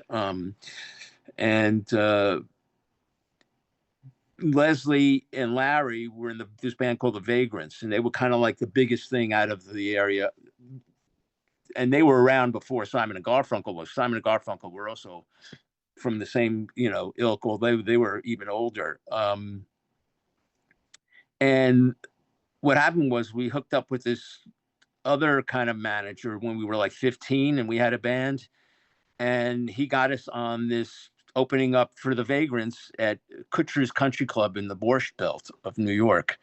And Leslie and Larry were in this band called the Vagrants, and they were kind of like the biggest thing out of the area. and they were around before Simon and Garfunkel was. Simon and Garfunkel were also from the same, ilk, although they were even older. And what happened was we hooked up with this other kind of manager when we were like 15 and we had a band, and he got us on this opening up for the Vagrants at Kutsher's Country Club in the Borscht Belt of New York.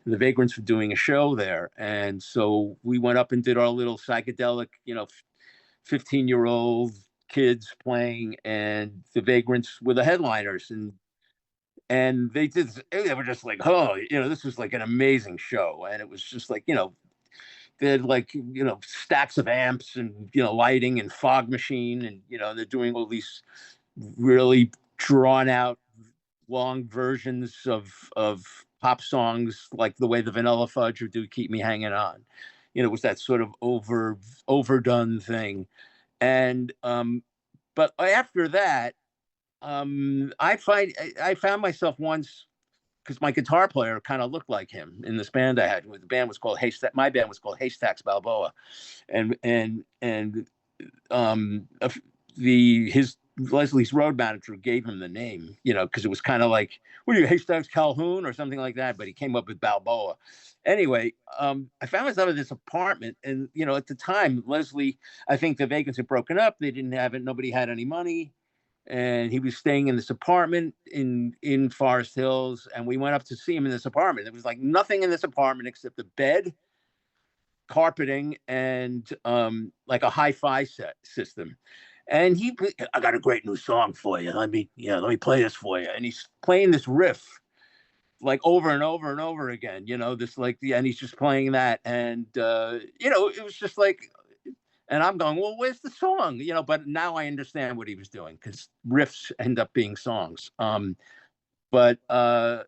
The Vagrants were doing a show there. And so we went up and did our little psychedelic, 15-year-old kids playing, and the Vagrants were the headliners. And they were just like, oh, this was like an amazing show. And it was just like, they had like, stacks of amps and, lighting and fog machine. And, they're doing all these really drawn out long versions of pop songs, like the way the Vanilla Fudge would do Keep Me Hanging On. It was that sort of overdone thing. And, but after that, I found myself once, because my guitar player kind of looked like him in this band I had. The band was called Haystack. My band was called Haystacks Balboa, and his Leslie's road manager gave him the name, because it was kind of like, what are you, Haystacks Calhoun or something like that? But he came up with Balboa. Anyway, I found myself in this apartment, and at the time, Leslie, I think the Vagrants had broken up. They didn't have it. Nobody had any money. And he was staying in this apartment in Forest Hills, and we went up to see him in this apartment. There was like nothing in this apartment except a bed, carpeting, and like a hi-fi set system. And I got a great new song for you. Let me play this for you. And he's playing this riff like over and over and over again. And he's just playing that, and it was just like. And I'm going, well, where's the song? But now I understand what he was doing, because riffs end up being songs. But so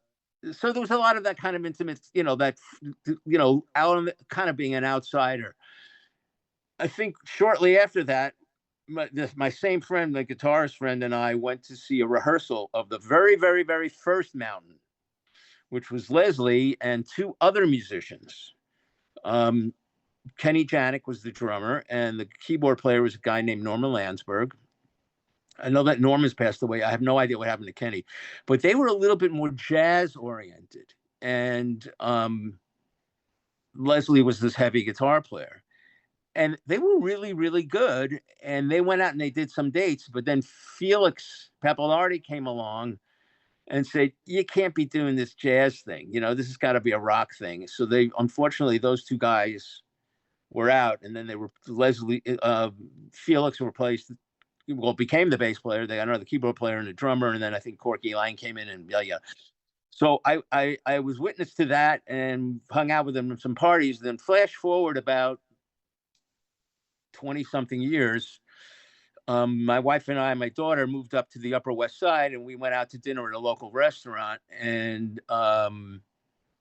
there was a lot of that kind of intimate, that, kind of being an outsider. I think shortly after that, my same friend, my guitarist friend, and I went to see a rehearsal of the very, very, very first Mountain, which was Leslie and two other musicians. Kenny Janik was the drummer, and the keyboard player was a guy named Norman Landsberg. I know that Norman's passed away. I have no idea what happened to Kenny, but they were a little bit more jazz oriented. And Leslie was this heavy guitar player, and they were really, really good. And they went out and they did some dates, but then Felix Pappalardi came along and said, you can't be doing this jazz thing. This has got to be a rock thing. So unfortunately, those two guys were out, and then Felix replaced, became the bass player. They got another keyboard player and a drummer, and then I think Corky Lang came in, and yeah. So I was witness to that and hung out with them at some parties. Then flash forward about 20-something years, my wife and I, my daughter, moved up to the Upper West Side, and we went out to dinner at a local restaurant, and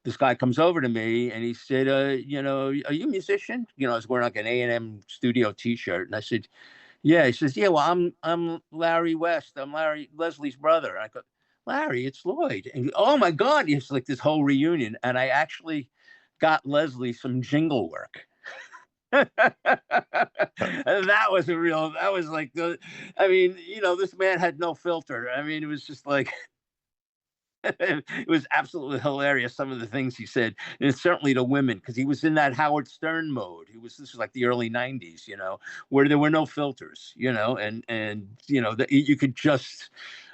this guy comes over to me and he said, are you a musician? I was wearing like an A&M studio t-shirt. And I said, yeah. He says, yeah, well, I'm Larry West. I'm Leslie's brother. And I go, Larry, it's Lloyd. And oh my God, it's like this whole reunion. And I actually got Leslie some jingle work. And that was like, this man had no filter. It was just like, it was absolutely hilarious, some of the things he said, and certainly to women, because he was in that Howard Stern mode. This was like the early 90s, where there were no filters, and you could just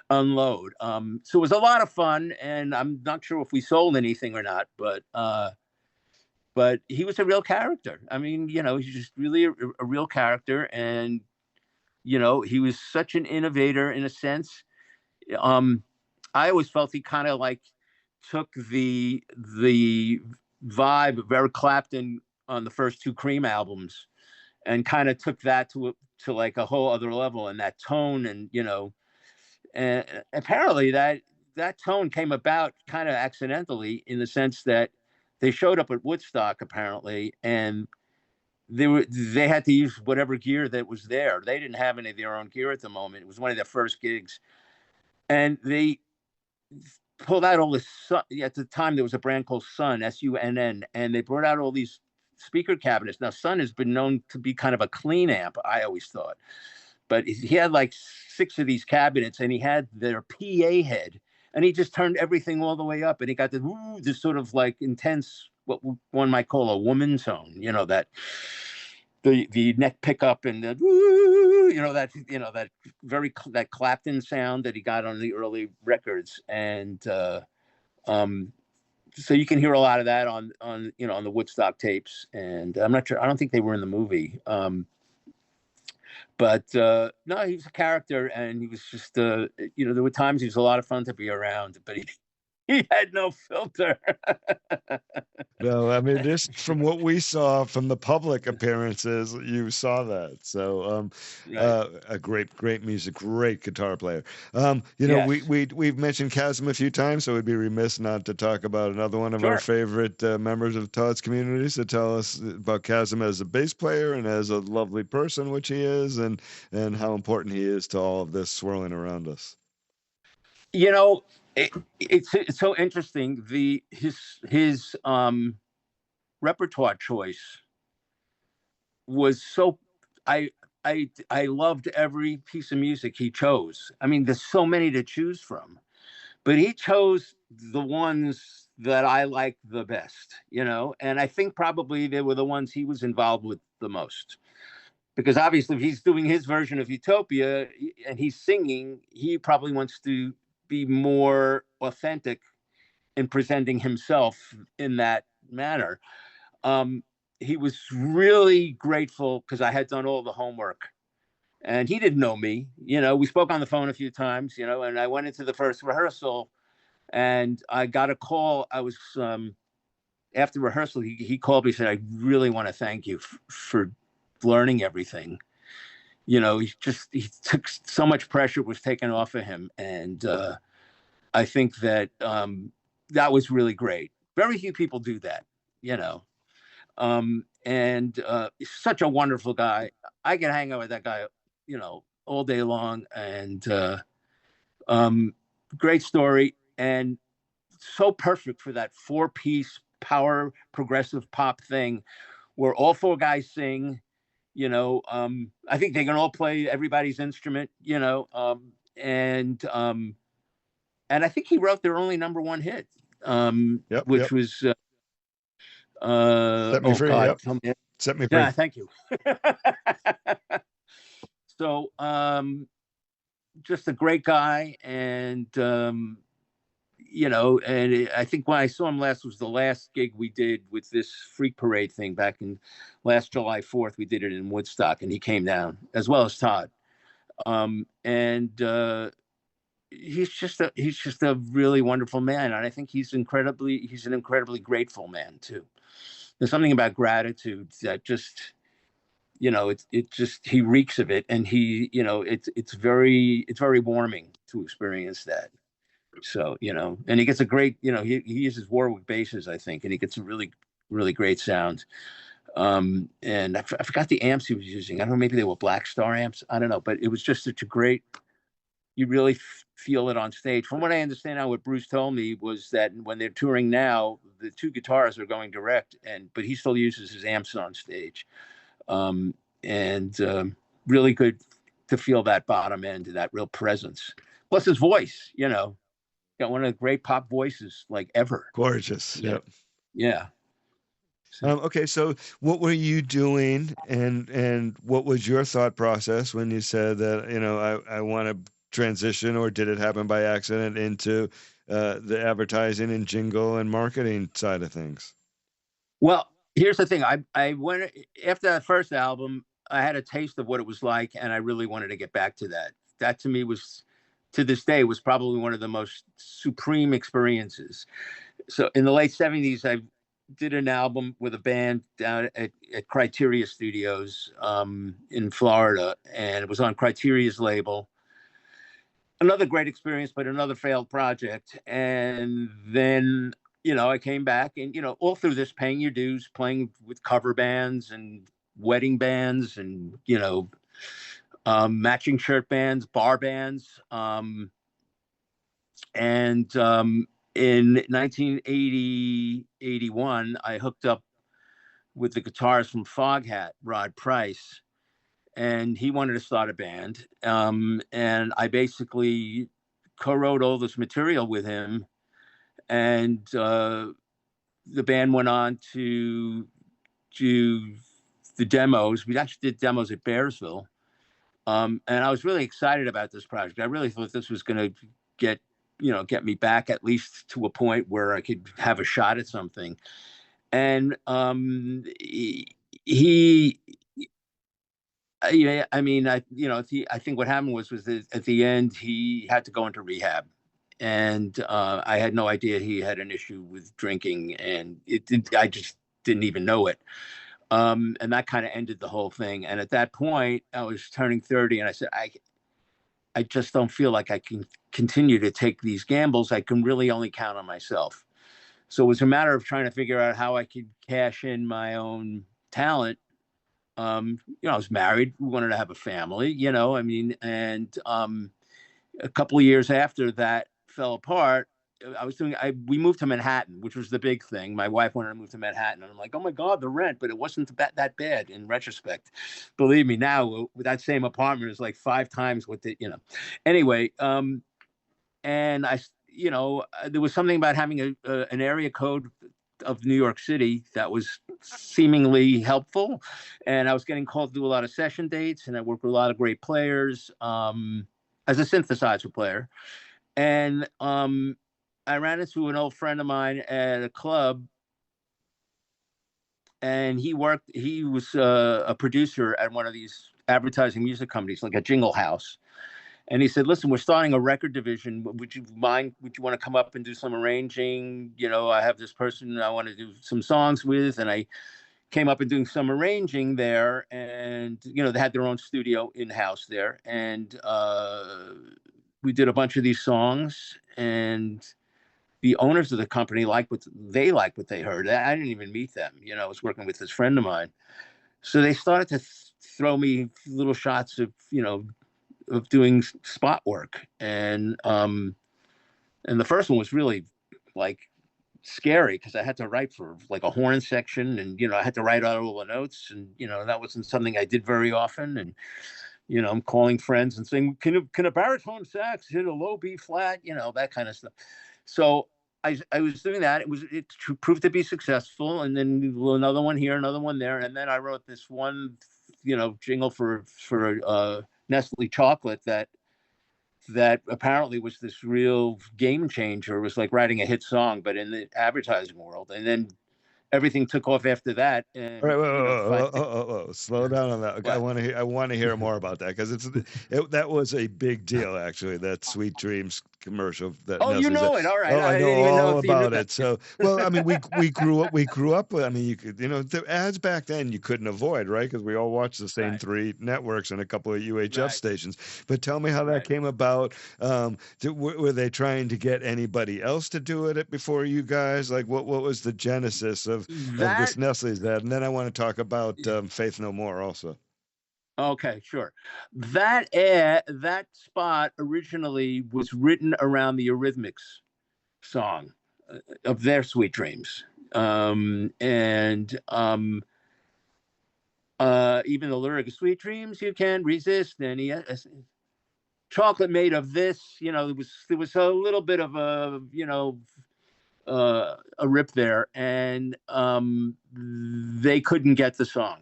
unload. So it was a lot of fun, and I'm not sure if we sold anything or not, but he was a real character. He's just really a real character, and he was such an innovator in a sense. I always felt he kind of like took the vibe of Eric Clapton on the first two Cream albums and kind of took that to like a whole other level, and that tone, and and apparently that tone came about kind of accidentally, in the sense that they showed up at Woodstock apparently, and they had to use whatever gear that was there. They didn't have any of their own gear at the moment. It was one of their first gigs, and they pulled out all this. At the time, there was a brand called Sun, SUNN, and they brought out all these speaker cabinets. Now, Sun has been known to be kind of a clean amp, I always thought. But he had like 6 of these cabinets, and he had their PA head, and he just turned everything all the way up, and he got this sort of like intense, what one might call a woman tone, that the neck pickup and the that that Clapton sound that he got on the early records, and so you can hear a lot of that on the Woodstock tapes, and I'm not sure, I don't think they were in the movie. But no, he was a character, and he was just, there were times he was a lot of fun to be around, but he had no filter. No, I mean, just from what we saw from the public appearances, you saw that. So, Right. a great music, great guitar player. Yes. We've mentioned Kasim a few times, so we'd be remiss not to talk about another one of our Sure. favorite members of Todd's community. So tell us about Kasim as a bass player and as a lovely person, which he is, and how important he is to all of this swirling around us. It's so interesting. His repertoire choice was so, I loved every piece of music he chose. I mean, there's so many to choose from, but he chose the ones that I liked the best, and I think probably they were the ones he was involved with the most. Because obviously, if he's doing his version of Utopia and he's singing, he probably wants to be more authentic in presenting himself in that manner. He was really grateful because I had done all the homework, and he didn't know me. We spoke on the phone a few times, and I went into the first rehearsal, and I got a call. I was after rehearsal, he called me and said, "I really want to thank you for learning everything." He took so much pressure was taken off of him, and I think that that was really great. Very few people do that, and he's such a wonderful guy. I can hang out with that guy, all day long, and great story, and so perfect for that 4-piece power progressive pop thing where all 4 guys sing. I think they can all play everybody's instrument, and I think he wrote their only number 1 hit, which was Set Me Free. God, Yep. Set Me Free. Yeah, thank you. So, just a great guy, and and I think when I saw him last was the last gig we did with this Freak Parade thing back in last July 4th. We did it in Woodstock, and he came down as well as Todd. And he's just a really wonderful man, and I think he's an incredibly grateful man too. There's something about gratitude that just, he reeks of it, and it's very warming to experience that. So, and he gets a great, he uses Warwick basses, I think, and he gets a really, really great sound. And I forgot the amps he was using. I don't know, maybe they were Black Star amps. I don't know, but it was just such a great, you really feel it on stage. From what I understand now, what Bruce told me was that when they're touring now, the 2 guitars are going direct, but he still uses his amps on stage. Really good to feel that bottom end, that real presence. Plus his voice, got one of the great pop voices like ever. Gorgeous. Yep. Yeah. Okay, so what were you doing, and what was your thought process when you said that I want to transition, or did it happen by accident, into the advertising and jingle and marketing side of things? Well, here's the thing. I went after that first album. I had a taste of what it was like, and I really wanted to get back to that. That to me was, to this day, was probably one of the most supreme experiences. So in the late 70s, I did an album with a band down at Criteria Studios in Florida, and it was on Criteria's label. Another great experience, but another failed project. And then, I came back, and, all through this, paying your dues, playing with cover bands and wedding bands and, matching shirt bands, bar bands. In 1980, 81, I hooked up with the guitarist from Foghat, Rod Price, and he wanted to start a band. And I basically co-wrote all this material with him, and the band went on to do the demos. We actually did demos at Bearsville. And I was really excited about this project. I really thought this was going to get me back at least to a point where I could have a shot at something. And I think what happened was that at the end he had to go into rehab, and I had no idea he had an issue with drinking, and I just didn't even know it. And that kind of ended the whole thing. And at that point, I was turning 30, and I said, I just don't feel like I can continue to take these gambles. I can really only count on myself. So it was a matter of trying to figure out how I could cash in my own talent. I was married. We wanted to have a family, and a couple of years after that fell apart, we moved to Manhattan, which was the big thing. My wife wanted to move to Manhattan, and I'm like, oh my God, the rent, but it wasn't that bad in retrospect. Believe me, now with that same apartment is like 5 times what anyway. And there was something about having an area code of New York City that was seemingly helpful. And I was getting called to do a lot of session dates, and I worked with a lot of great players as a synthesizer player. And I ran into an old friend of mine at a club, and he was a producer at one of these advertising music companies, like a jingle house. And he said, listen, we're starting a record division. Would you want to come up and do some arranging? I have this person I want to do some songs with. And I came up and doing some arranging there. And, they had their own studio in-house there. And we did a bunch of these songs. And the owners of the company liked what they heard. I didn't even meet them. I was working with this friend of mine. So they started to throw me little shots of, of doing spot work. And the first one was really like scary, because I had to write for like a horn section, and I had to write out all the notes, and that wasn't something I did very often. And I'm calling friends and saying, can a baritone sax hit a low B flat, that kind of stuff. So I was doing that. It proved to be successful, and then another one here, another one there, and then I wrote this one jingle for Nestle chocolate that apparently was this real game changer. It was like writing a hit song, but in the advertising world. And then everything took off after that. And all right, whoa. Slow down on that. Okay, I want to hear more about that, because that was a big deal, actually. That Sweet Dreams commercial. That you know it. All right. Oh, I know didn't even all know about it. So, well, I mean, we grew up. I mean, you could, the ads back then you couldn't avoid, right? Because we all watched the same 3 networks and a couple of UHF stations. But tell me how that came about. Were they trying to get anybody else to do it before you guys? Like, what was the genesis of this Nestle's ad? And then I want to talk about Faith No More also. Okay, sure. That spot originally was written around the Eurythmics song of their Sweet Dreams. Even the lyric of Sweet Dreams, you can't resist any chocolate made of this, there was a little bit of a rip there, and they couldn't get the song.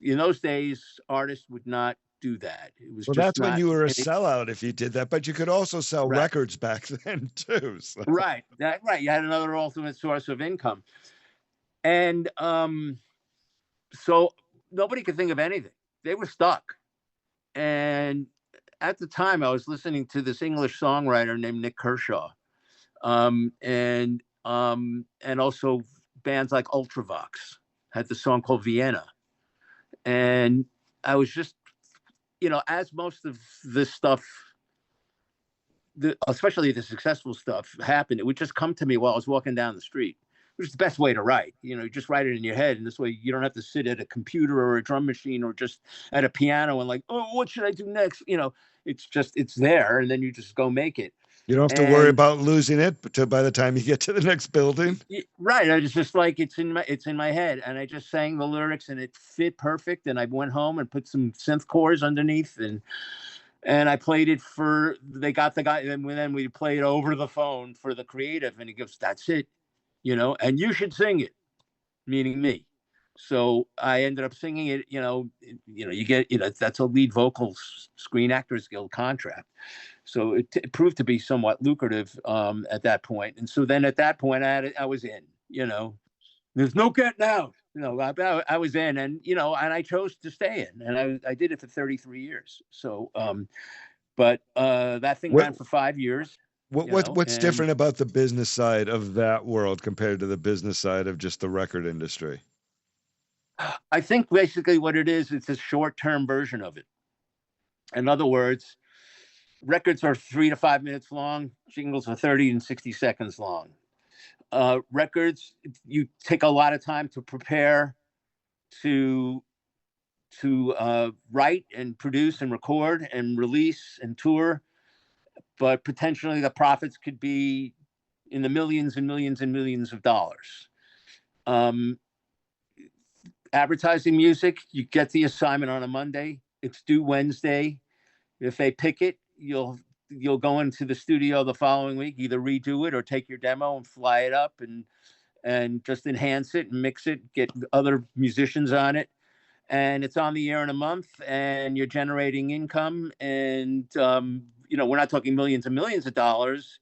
In those days, artists would not do that. It was that's when you were a sellout if you did that, but you could also sell records back then too. So. Right. You had another alternate source of income. And so nobody could think of anything. They were stuck. And at the time, I was listening to this English songwriter named Nick Kershaw. And also bands like Ultravox had the song called Vienna. And I was just, as most of this stuff, especially the successful stuff, happened, it would just come to me while I was walking down the street, which is the best way to write. You just write it in your head, and this way you don't have to sit at a computer or a drum machine or just at a piano and like, oh, what should I do next? It's there, and then you just go make it. You don't have to worry about losing it by the time you get to the next building. Right. I was just like, it's in my head. And I just sang the lyrics and it fit perfect. And I went home and put some synth cores underneath and I played it they got the guy. And then we played over the phone for the creative and he goes, that's it, and you should sing it, meaning me. So I ended up singing it, you get, that's a lead vocal Screen Actors Guild contract. So it proved to be somewhat lucrative at that point. And so then at that point, I was in, there's no getting out. I was in and, and I chose to stay in and I did it for 33 years. So, but that thing ran for 5 years. What's different about the business side of that world compared to the business side of just the record industry? I think basically what it is, it's a short-term version of it. In other words, records are 3 to 5 minutes long. Jingles are 30 and 60 seconds long. Records, you take a lot of time to prepare, to write and produce and record and release and tour. But potentially the profits could be in the millions and millions and millions of dollars. Advertising music, you get the assignment on a Monday. It's due Wednesday. If they pick it, you'll go into the studio the following week, either redo it or take your demo and fly it up and just enhance it and mix it, get other musicians on it. And it's on the air in a month and you're generating income. And, we're not talking millions and millions of dollars,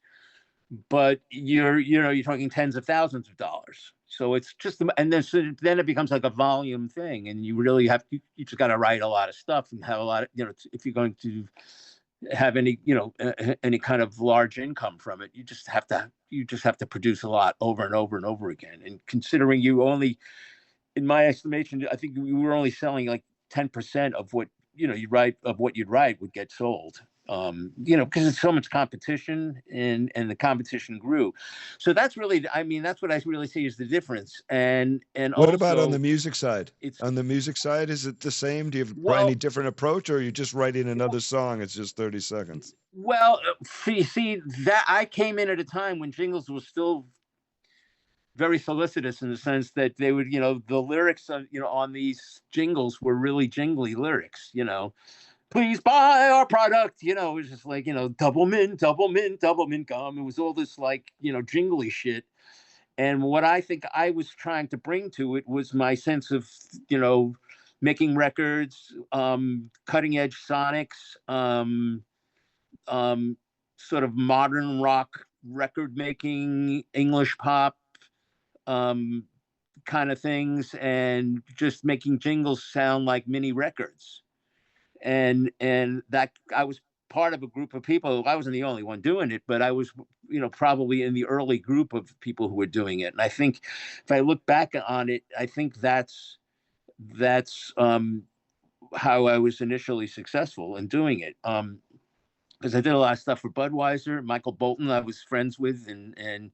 but you're talking tens of thousands of dollars. So it's just, and then it becomes like a volume thing, and you really you just got to write a lot of stuff and have a lot of, if you're going to have any, any kind of large income from it, you just have to produce a lot over and over and over again. And considering you only, in my estimation, I think we were only selling like 10% of what, you'd write would get sold. Because it's so much competition and the competition grew. So that's really, that's what I really see is the difference. And what also, about on the music side? On the music side, is it the same? Do you have any different approach, or are you just writing another song? It's just 30 seconds. Well, see that I came in at a time when jingles was still very solicitous in the sense that they would, the lyrics, on these jingles were really jingly lyrics, please buy our product. It was just like, double mint gum. It was all this like, jingly shit. And what I think I was trying to bring to it was my sense of, making records, cutting edge sonics, sort of modern rock record making, English pop, kind of things, and just making jingles sound like mini records. And that I was part of a group of people. I wasn't the only one doing it, but I was, probably in the early group of people who were doing it. And I think if I look back on it, I think that's how I was initially successful in doing it. Because I did a lot of stuff for Budweiser. Michael Bolton, I was friends with, and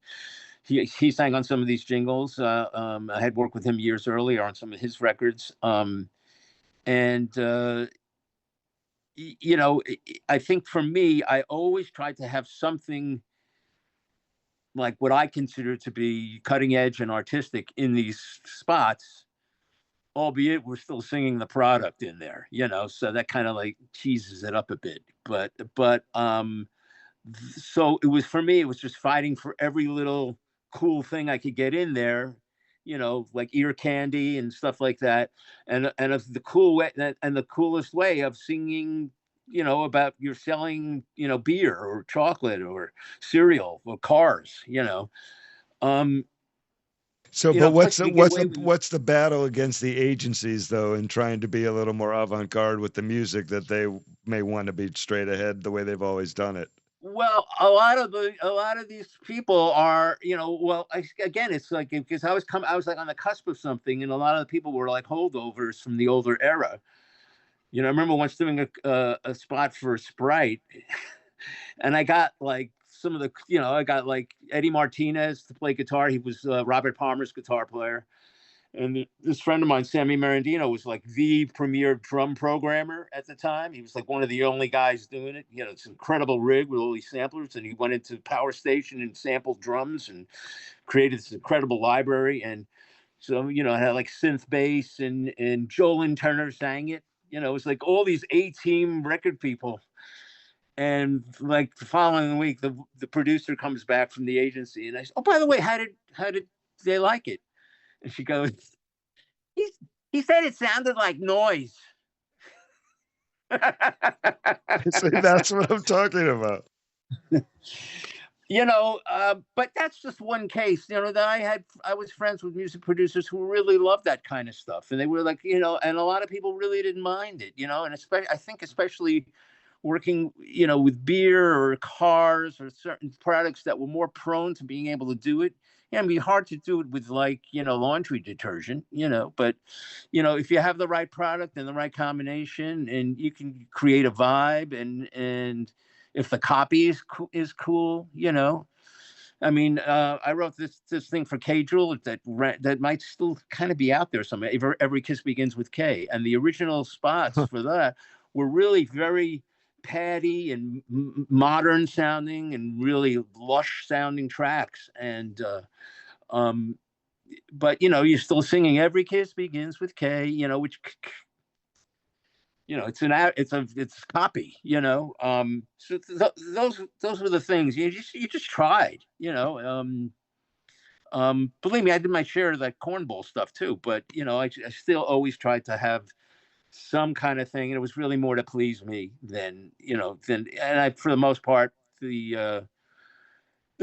he sang on some of these jingles. I had worked with him years earlier on some of his records. I think for me, I always tried to have something like what I consider to be cutting edge and artistic in these spots, albeit we're still singing the product in there, so that kind of like cheeses it up a bit. But so it was, for me, it was just fighting for every little cool thing I could get in there, like ear candy and stuff like that. And of the cool way and the coolest way of singing, about you're selling, beer or chocolate or cereal or cars, So, but what's the battle against the agencies though, in trying to be a little more avant-garde with the music that they may want to be straight ahead the way they've always done it? Well, a lot of these people are, again, it's like, because I was like on the cusp of something, and a lot of the people were like holdovers from the older era. I remember once doing a spot for Sprite, and I got like some of the, I got like Eddie Martinez to play guitar. He was Robert Palmer's guitar player. And this friend of mine, Sammy Marandino, was like the premier drum programmer at the time. He was like one of the only guys doing it. You know, this incredible rig with all these samplers, and he went into Power Station and sampled drums and created this incredible library. And so, you know, I had like synth bass, and Jolyn Turner sang it. You know, it was like all these A-team record people. And like the following week, the producer comes back from the agency, and I said, "Oh, by the way, how did they like it?" And she goes, he said it sounded like noise. See, that's what I'm talking about. You know, but that's just one case. You know, that I was friends with music producers who really loved that kind of stuff, and they were like, you know, and a lot of people really didn't mind it. You know, and especially working, you know, with beer or cars or certain products that were more prone to being able to do it. Yeah, it'd be hard to do it with, like, you know, laundry detergent, you know, but, you know, if you have the right product and the right combination, and you can create a vibe, and if the copy is cool, you know. I mean, I wrote this thing for K Jewel that might still kind of be out there somewhere. Every Kiss Begins with K, and the original spots for that were really very paddy and modern sounding and really lush sounding tracks. And but you know, you're still singing Every Kiss Begins with K, you know, which, you know, it's a copy, you know. So those were the things you just tried, you know. Believe me, I did my share of that cornball stuff too, but you know, I still always tried to have some kind of thing, and it was really more to please me than, you know, and I, for the most part, the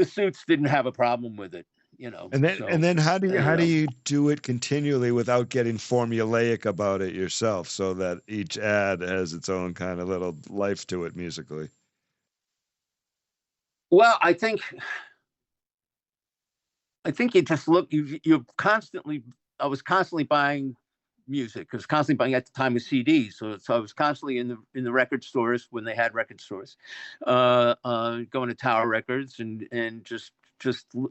suits didn't have a problem with it, you know. And then how do you you do it continually without getting formulaic about it yourself, so that each ad has its own kind of little life to it musically? Well, I think you just look. You're constantly. I was constantly buying music. I was constantly buying, at the time, with CDs. So I was constantly in the record stores when they had record stores, going to Tower Records, and just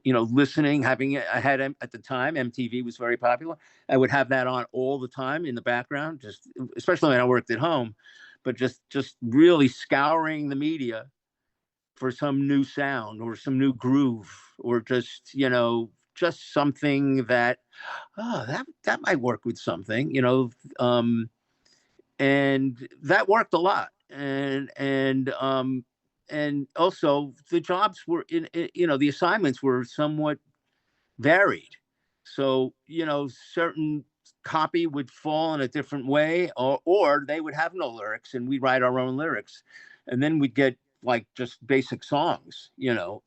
you know, listening. I had, at the time, MTV was very popular. I would have that on all the time in the background, just especially when I worked at home, but just really scouring the media for some new sound or some new groove, or just, you know, just something that, that might work with something, you know. And that worked a lot. And also the jobs were you know, the assignments were somewhat varied. So, you know, certain copy would fall in a different way, or they would have no lyrics and we write our own lyrics. And then we'd get like just basic songs, you know.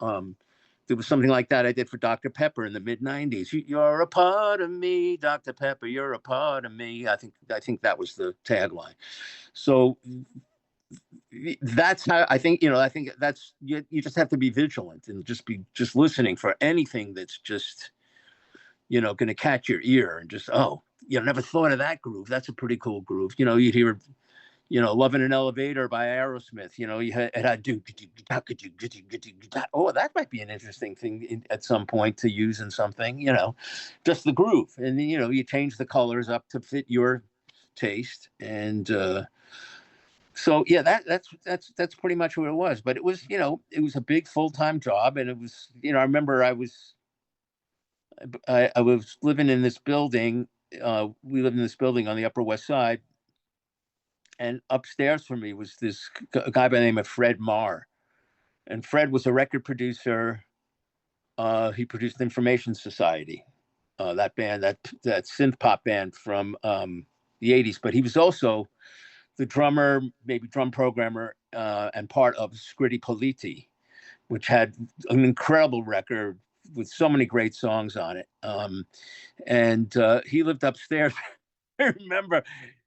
There was something like that I did for Dr. Pepper in the mid-90s. You're a part of me, Dr. Pepper, you're a part of me. I think that was the tagline. So that's how I think, you know, I think that's, you just have to be vigilant and just listening for anything that's just, you know, going to catch your ear, and just, oh, you know, never thought of that groove. That's a pretty cool groove. You know, you'd hear, you know, Love in an Elevator by Aerosmith. You know, it had do, oh, that might be an interesting thing at some point to use in something, you know, just the groove. And then, you know, you change the colors up to fit your taste. And so, yeah, that's pretty much what it was. But it was, you know, it was a big full-time job. And it was, you know, I remember I was living in this building. We lived in this building on the Upper West Side. And upstairs from me was this guy by the name of Fred Marr. And Fred was a record producer. He produced Information Society, that band, that synth pop band from the 80s. But he was also the drummer, maybe drum programmer, and part of Scritti Politti, which had an incredible record with so many great songs on it. And he lived upstairs. I remember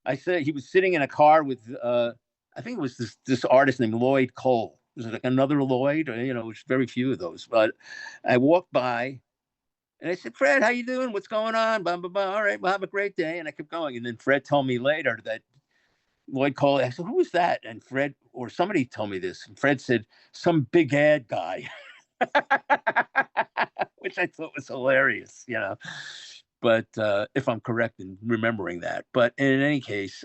I said he was sitting in a car with, I think it was this artist named Lloyd Cole. It was like another Lloyd, or, you know, there's very few of those. But I walked by and I said, Fred, how you doing? What's going on? Blah, blah, blah. All right, well, have a great day. And I kept going. And then Fred told me later that Lloyd Cole, I said, who was that? And Fred, or somebody told me this. And Fred said, some big ad guy, which I thought was hilarious, you know. but if I'm correct in remembering that. But in any case,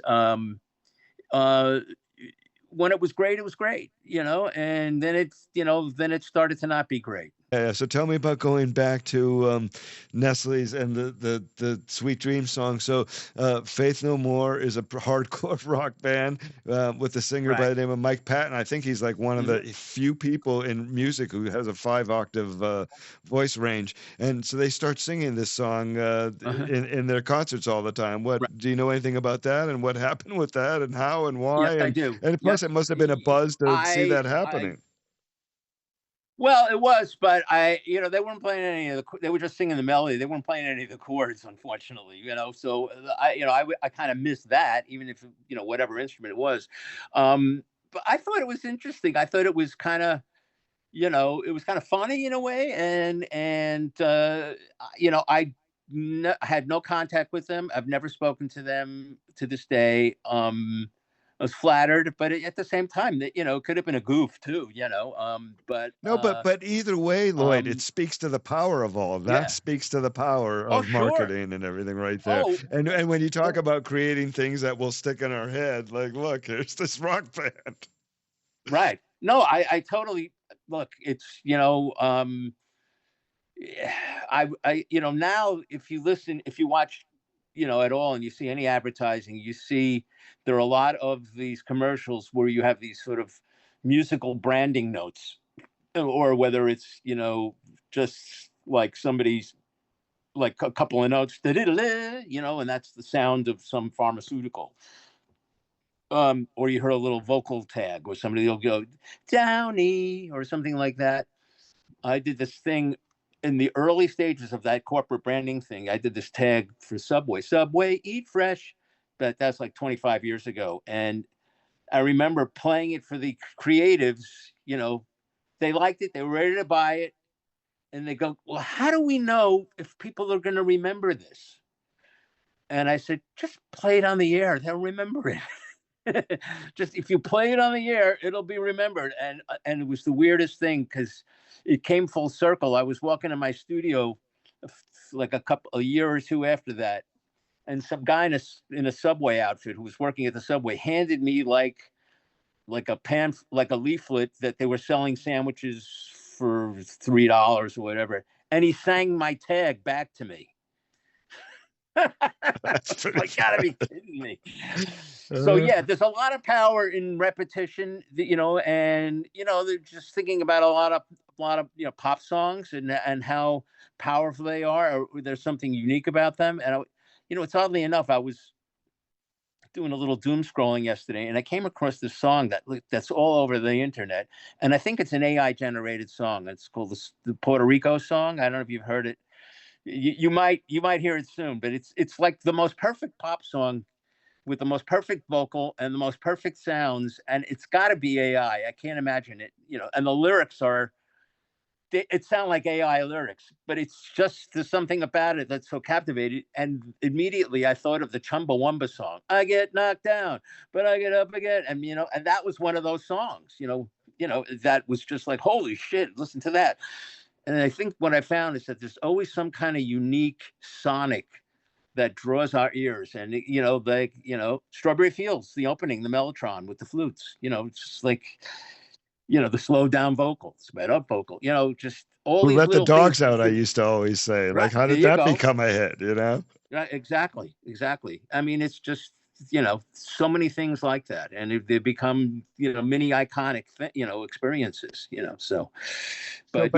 when it was great, and then then it started to not be great. Yeah, so tell me about going back to Nestle's and the Sweet Dreams song. So Faith No More is a hardcore rock band with a singer by the name of Mike Patton. I think he's like one of the few people in music who has a 5-octave voice range. And so they start singing this song in their concerts all the time. Do you know anything about that and what happened with that and how and why? Yes, I do. And plus, it must have been a buzz to see that happening. Well, it was, but they weren't playing any of they were just singing the melody. They weren't playing any of the chords, unfortunately, So I kind of missed that, even if, whatever instrument it was. But I thought it was interesting. I thought it was kind of, it was kind of funny in a way. And I had no contact with them. I've never spoken to them to this day. I was flattered, but at the same time, that it could have been a goof too, But no, but either way, Lloyd, it speaks to the power of all that. Yeah. Speaks to the power of marketing and everything right there. And when you talk about creating things that will stick in our head, like, look, here's this rock band. Right. No, I totally look. It's now if you watch at all, and you see any advertising, you see there are a lot of these commercials where you have these sort of musical branding notes, or whether it's just like somebody's like a couple of notes, and that's the sound of some pharmaceutical. Or you hear a little vocal tag, or somebody will go Downey or something like that. I did this thing in the early stages of that corporate branding thing. I did this tag for Subway, eat fresh, but that's like 25 years ago. And I remember playing it for the creatives, they liked it. They were ready to buy it. And they go, well, how do we know if people are going to remember this? And I said, just play it on the air. They'll remember it. Just if you play it on the air, it'll be remembered. And it was the weirdest thing because it came full circle. I was walking in my studio like a year or two after that, and some guy in a Subway outfit who was working at the Subway handed me like a leaflet that they were selling sandwiches for $3 or whatever, and he sang my tag back to me. That's I gotta be kidding me. So yeah, there's a lot of power in repetition, and they're just thinking about a lot of pop songs and how powerful they are, or there's something unique about them. And it's oddly enough, I was doing a little doom scrolling yesterday, and I came across this song that's all over the internet, and I think it's an AI generated song. It's called the Puerto Rico song. I don't know if you've heard it. You might hear it soon, but it's like the most perfect pop song with the most perfect vocal and the most perfect sounds, and it's got to be AI. I can't imagine it, and the lyrics it sound like AI lyrics, but it's just there's something about it that's so captivating. And immediately I thought of the Chumbawamba song. I get knocked down, but I get up again, and and that was one of those songs, that was just like, holy shit, listen to that. And I think what I found is that there's always some kind of unique sonic that draws our ears. And, Strawberry Fields, the opening, the Mellotron with the flutes, it's just like, the slowed down vocal, sped up vocal, just all these let the little dogs things. out, I used to always say. Right, like, how did that become a hit, Right, exactly. I mean, it's just, so many things like that, and they become, mini iconic, experiences, so. But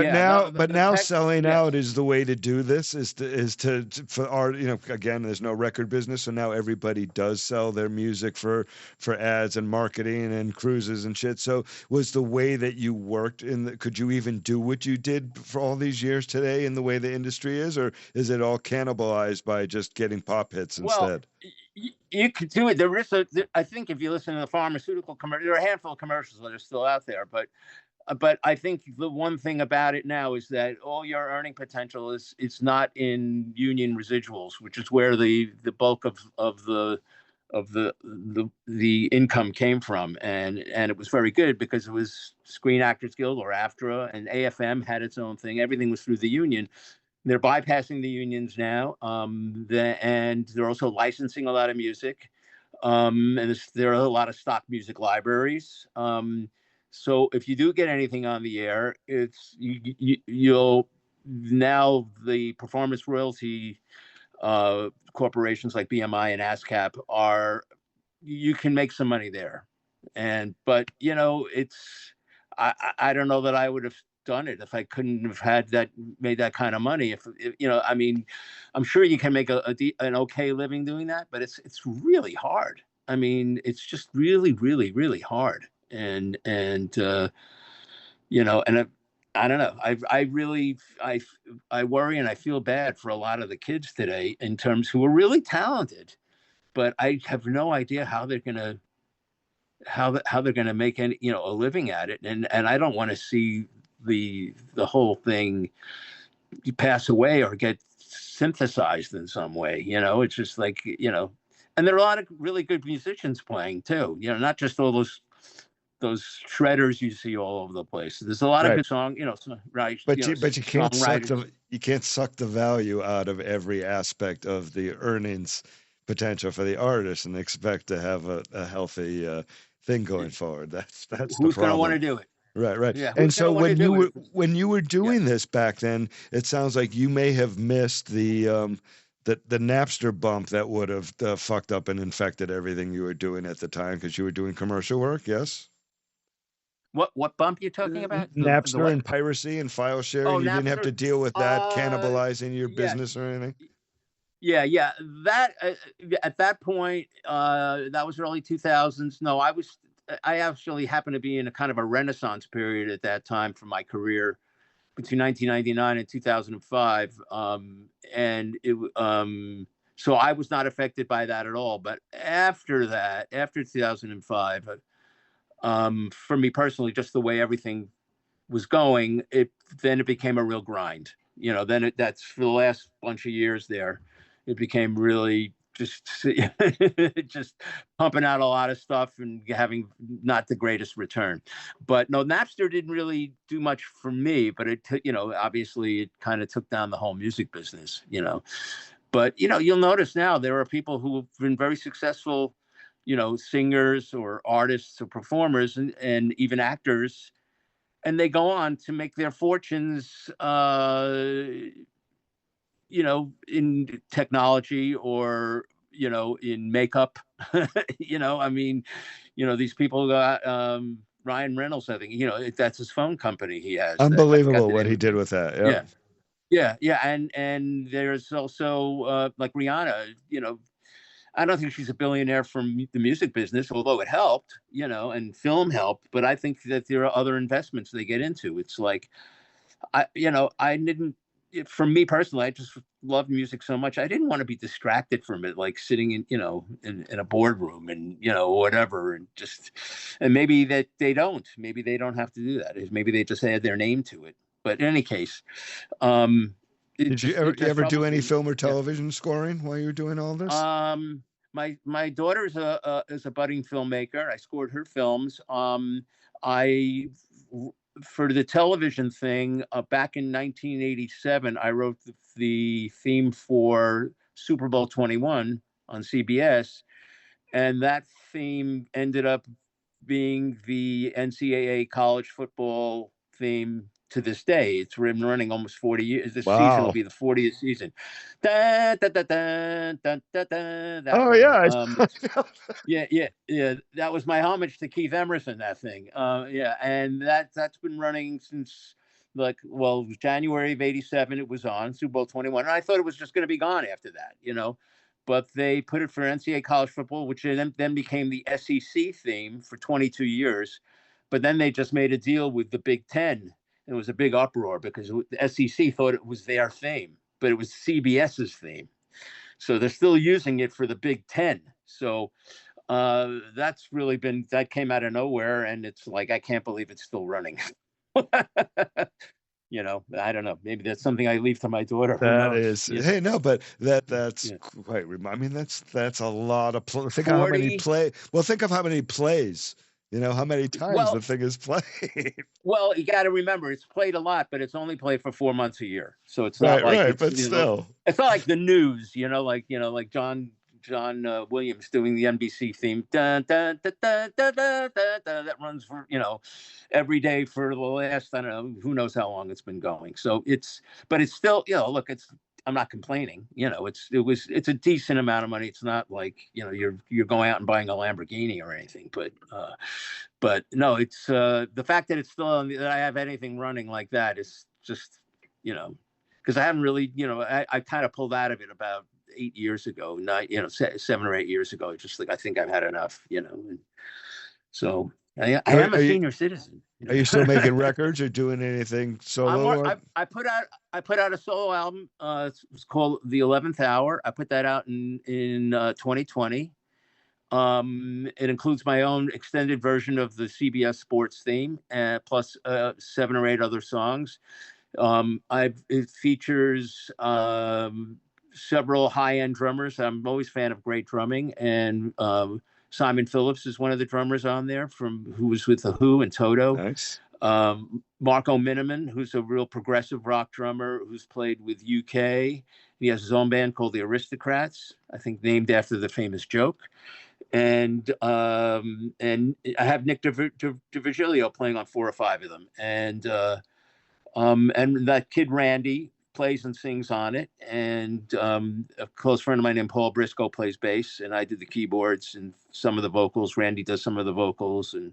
now selling out is the way to do this. Is to for our, again, there's no record business, so now everybody does sell their music for ads and marketing and cruises and shit. So was the way that you worked could you even do what you did for all these years today in the way the industry is, or is it all cannibalized by just getting pop hits instead? You could do it. I think if you listen to the pharmaceutical commercial, there are a handful of commercials that are still out there, but I think the one thing about it now is that all your earning potential it's not in union residuals, which is where the bulk of the income came from, and it was very good because it was Screen Actors Guild or AFTRA, and AFM had its own thing. Everything was through the union. They're bypassing the unions now, and they're also licensing a lot of music, and there are a lot of stock music libraries. So if you do get anything on the air, you'll now the performance royalty corporations like BMI and ASCAP you can make some money there, but I don't know that I would have done it if I couldn't have made that kind of money. If I mean, I'm sure you can make an okay living doing that, but it's really hard. I mean, it's just really, really, really hard. And I don't know. I worry and I feel bad for a lot of the kids today in terms who are really talented, but I have no idea how they're gonna make a living at it, and I don't want to see the whole thing pass away or get synthesized in some way. It's just like and there are a lot of really good musicians playing too. Not just all those shredders you see all over the place. There's a lot of good song, right? But you can't suck the value out of every aspect of the earnings potential for the artist and expect to have a healthy thing going forward. That's who's going to want to do it. Right. Yeah. And so when you were doing this back then, it sounds like you may have missed the Napster bump that would have fucked up and infected everything you were doing at the time because you were doing commercial work. Yes. What bump you talking about? Napster and piracy and file sharing. You didn't have to deal with that cannibalizing your business or anything. Yeah. That at that point, that was early 2000s. No, I actually happened to be in a kind of a renaissance period at that time for my career between 1999 and 2005. So I was not affected by that at all. But after 2005, for me personally, just the way everything was going, it became a real grind. That's for the last bunch of years there. It became really just pumping out a lot of stuff and having not the greatest return. But no, Napster didn't really do much for me, but it obviously it kind of took down the whole music business, But, you'll notice now there are people who have been very successful, singers or artists or performers and even actors, and they go on to make their fortunes, in technology or, in makeup. I mean, these people got Ryan Reynolds, I think, that's his phone company he has. Unbelievable what he did with that. Yeah. And there's also like Rihanna, I don't think she's a billionaire from the music business, although it helped, and film helped. But I think that there are other investments they get into. It's like, for me personally, I just love music so much. I didn't want to be distracted from it, like sitting in a boardroom and, whatever. And maybe that maybe they don't have to do that. Maybe they just add their name to it. But in any case, did you ever do any film or television scoring while you were doing all this? My daughter is a budding filmmaker. I scored her films. For the television thing, back in 1987, I wrote the theme for Super Bowl 21 on CBS, and that theme ended up being the NCAA college football theme to this day. It's been running almost 40 years. This season will be the 40th season. Da, da, da, da, da, da, da, that one. Yeah. That was my homage to Keith Emerson, that thing. And that's been running since January of 87. It was on Super Bowl 21. And I thought it was just going to be gone after that, But they put it for NCAA college football, which then became the SEC theme for 22 years. But then they just made a deal with the Big Ten. It was a big uproar because the SEC thought it was their theme, but it was CBS's theme. So they're still using it for the Big Ten. So that came out of nowhere. And it's like, I can't believe it's still running. I don't know. Maybe that's something I leave to my daughter. That is, hey, no, but that's quite. I mean, that's a lot of. Think of how many plays You know how many times Well, the thing is played. well, you got to remember it's played a lot, but it's only played for 4 months a year. So it's not Right, like right, it's, but still. it's not like the news, like John Williams doing the NBC theme, dun, dun, dun, dun, dun, dun, dun, dun, that runs for every day for the last, I don't know, who knows how long it's been going. So but it's still, look, I'm not complaining. It's a decent amount of money. It's not like you're going out and buying a Lamborghini or anything, but no, it's the fact that it's still that I have anything running like that is just because I haven't really I kind of pulled out of it about 8 years ago, not 7 or 8 years ago. It's just like I think I've had enough, and so I am a senior citizen. Are you still making records or doing anything solo? I put out a solo album. It's called The 11th Hour. I put that out in 2020. It includes my own extended version of the CBS Sports theme, plus 7 or 8 other songs. It features several high-end drummers. I'm always a fan of great drumming, and Simon Phillips is one of the drummers on there who was with The Who and Toto. Nice. Marco Miniman, who's a real progressive rock drummer who's played with UK. He has his own band called the Aristocrats, I think named after the famous joke. And I have Nick DiVirgilio playing on 4 or 5 of them, and that kid Randy plays and sings on it, and a close friend of mine named Paul Briscoe plays bass, and I did the keyboards and some of the vocals. Randy does some of the vocals, and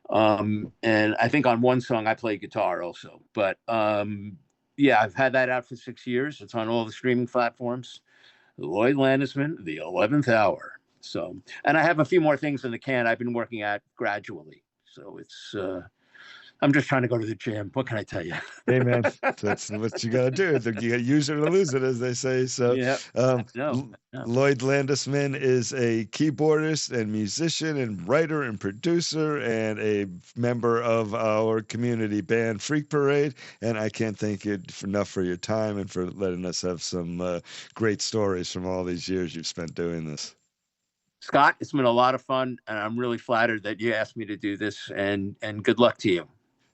I think on one song I play guitar also. But yeah, I've had that out for 6 years. It's on all the streaming platforms. Lloyd Landesman, The 11th Hour. So, and I have a few more things in the can I've been working at gradually. So it's I'm just trying to go to the gym. What can I tell you? Hey, man, that's what you got to do. You got to use it or lose it, as they say. So, yeah. No. Lloyd Landesman is a keyboardist and musician and writer and producer and a member of our community band Freak Parade. And I can't thank you enough for your time and for letting us have some great stories from all these years you've spent doing this. Scott, it's been a lot of fun, and I'm really flattered that you asked me to do this, and good luck to you.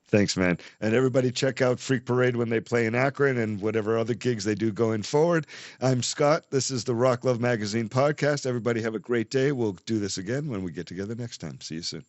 Thanks, man. And everybody check out Freak Parade when they play in Akron and whatever other gigs they do going forward. I'm Scott. This is the RockLove Magazine Podcast. Everybody have a great day. We'll do this again when we get together next time. See you soon.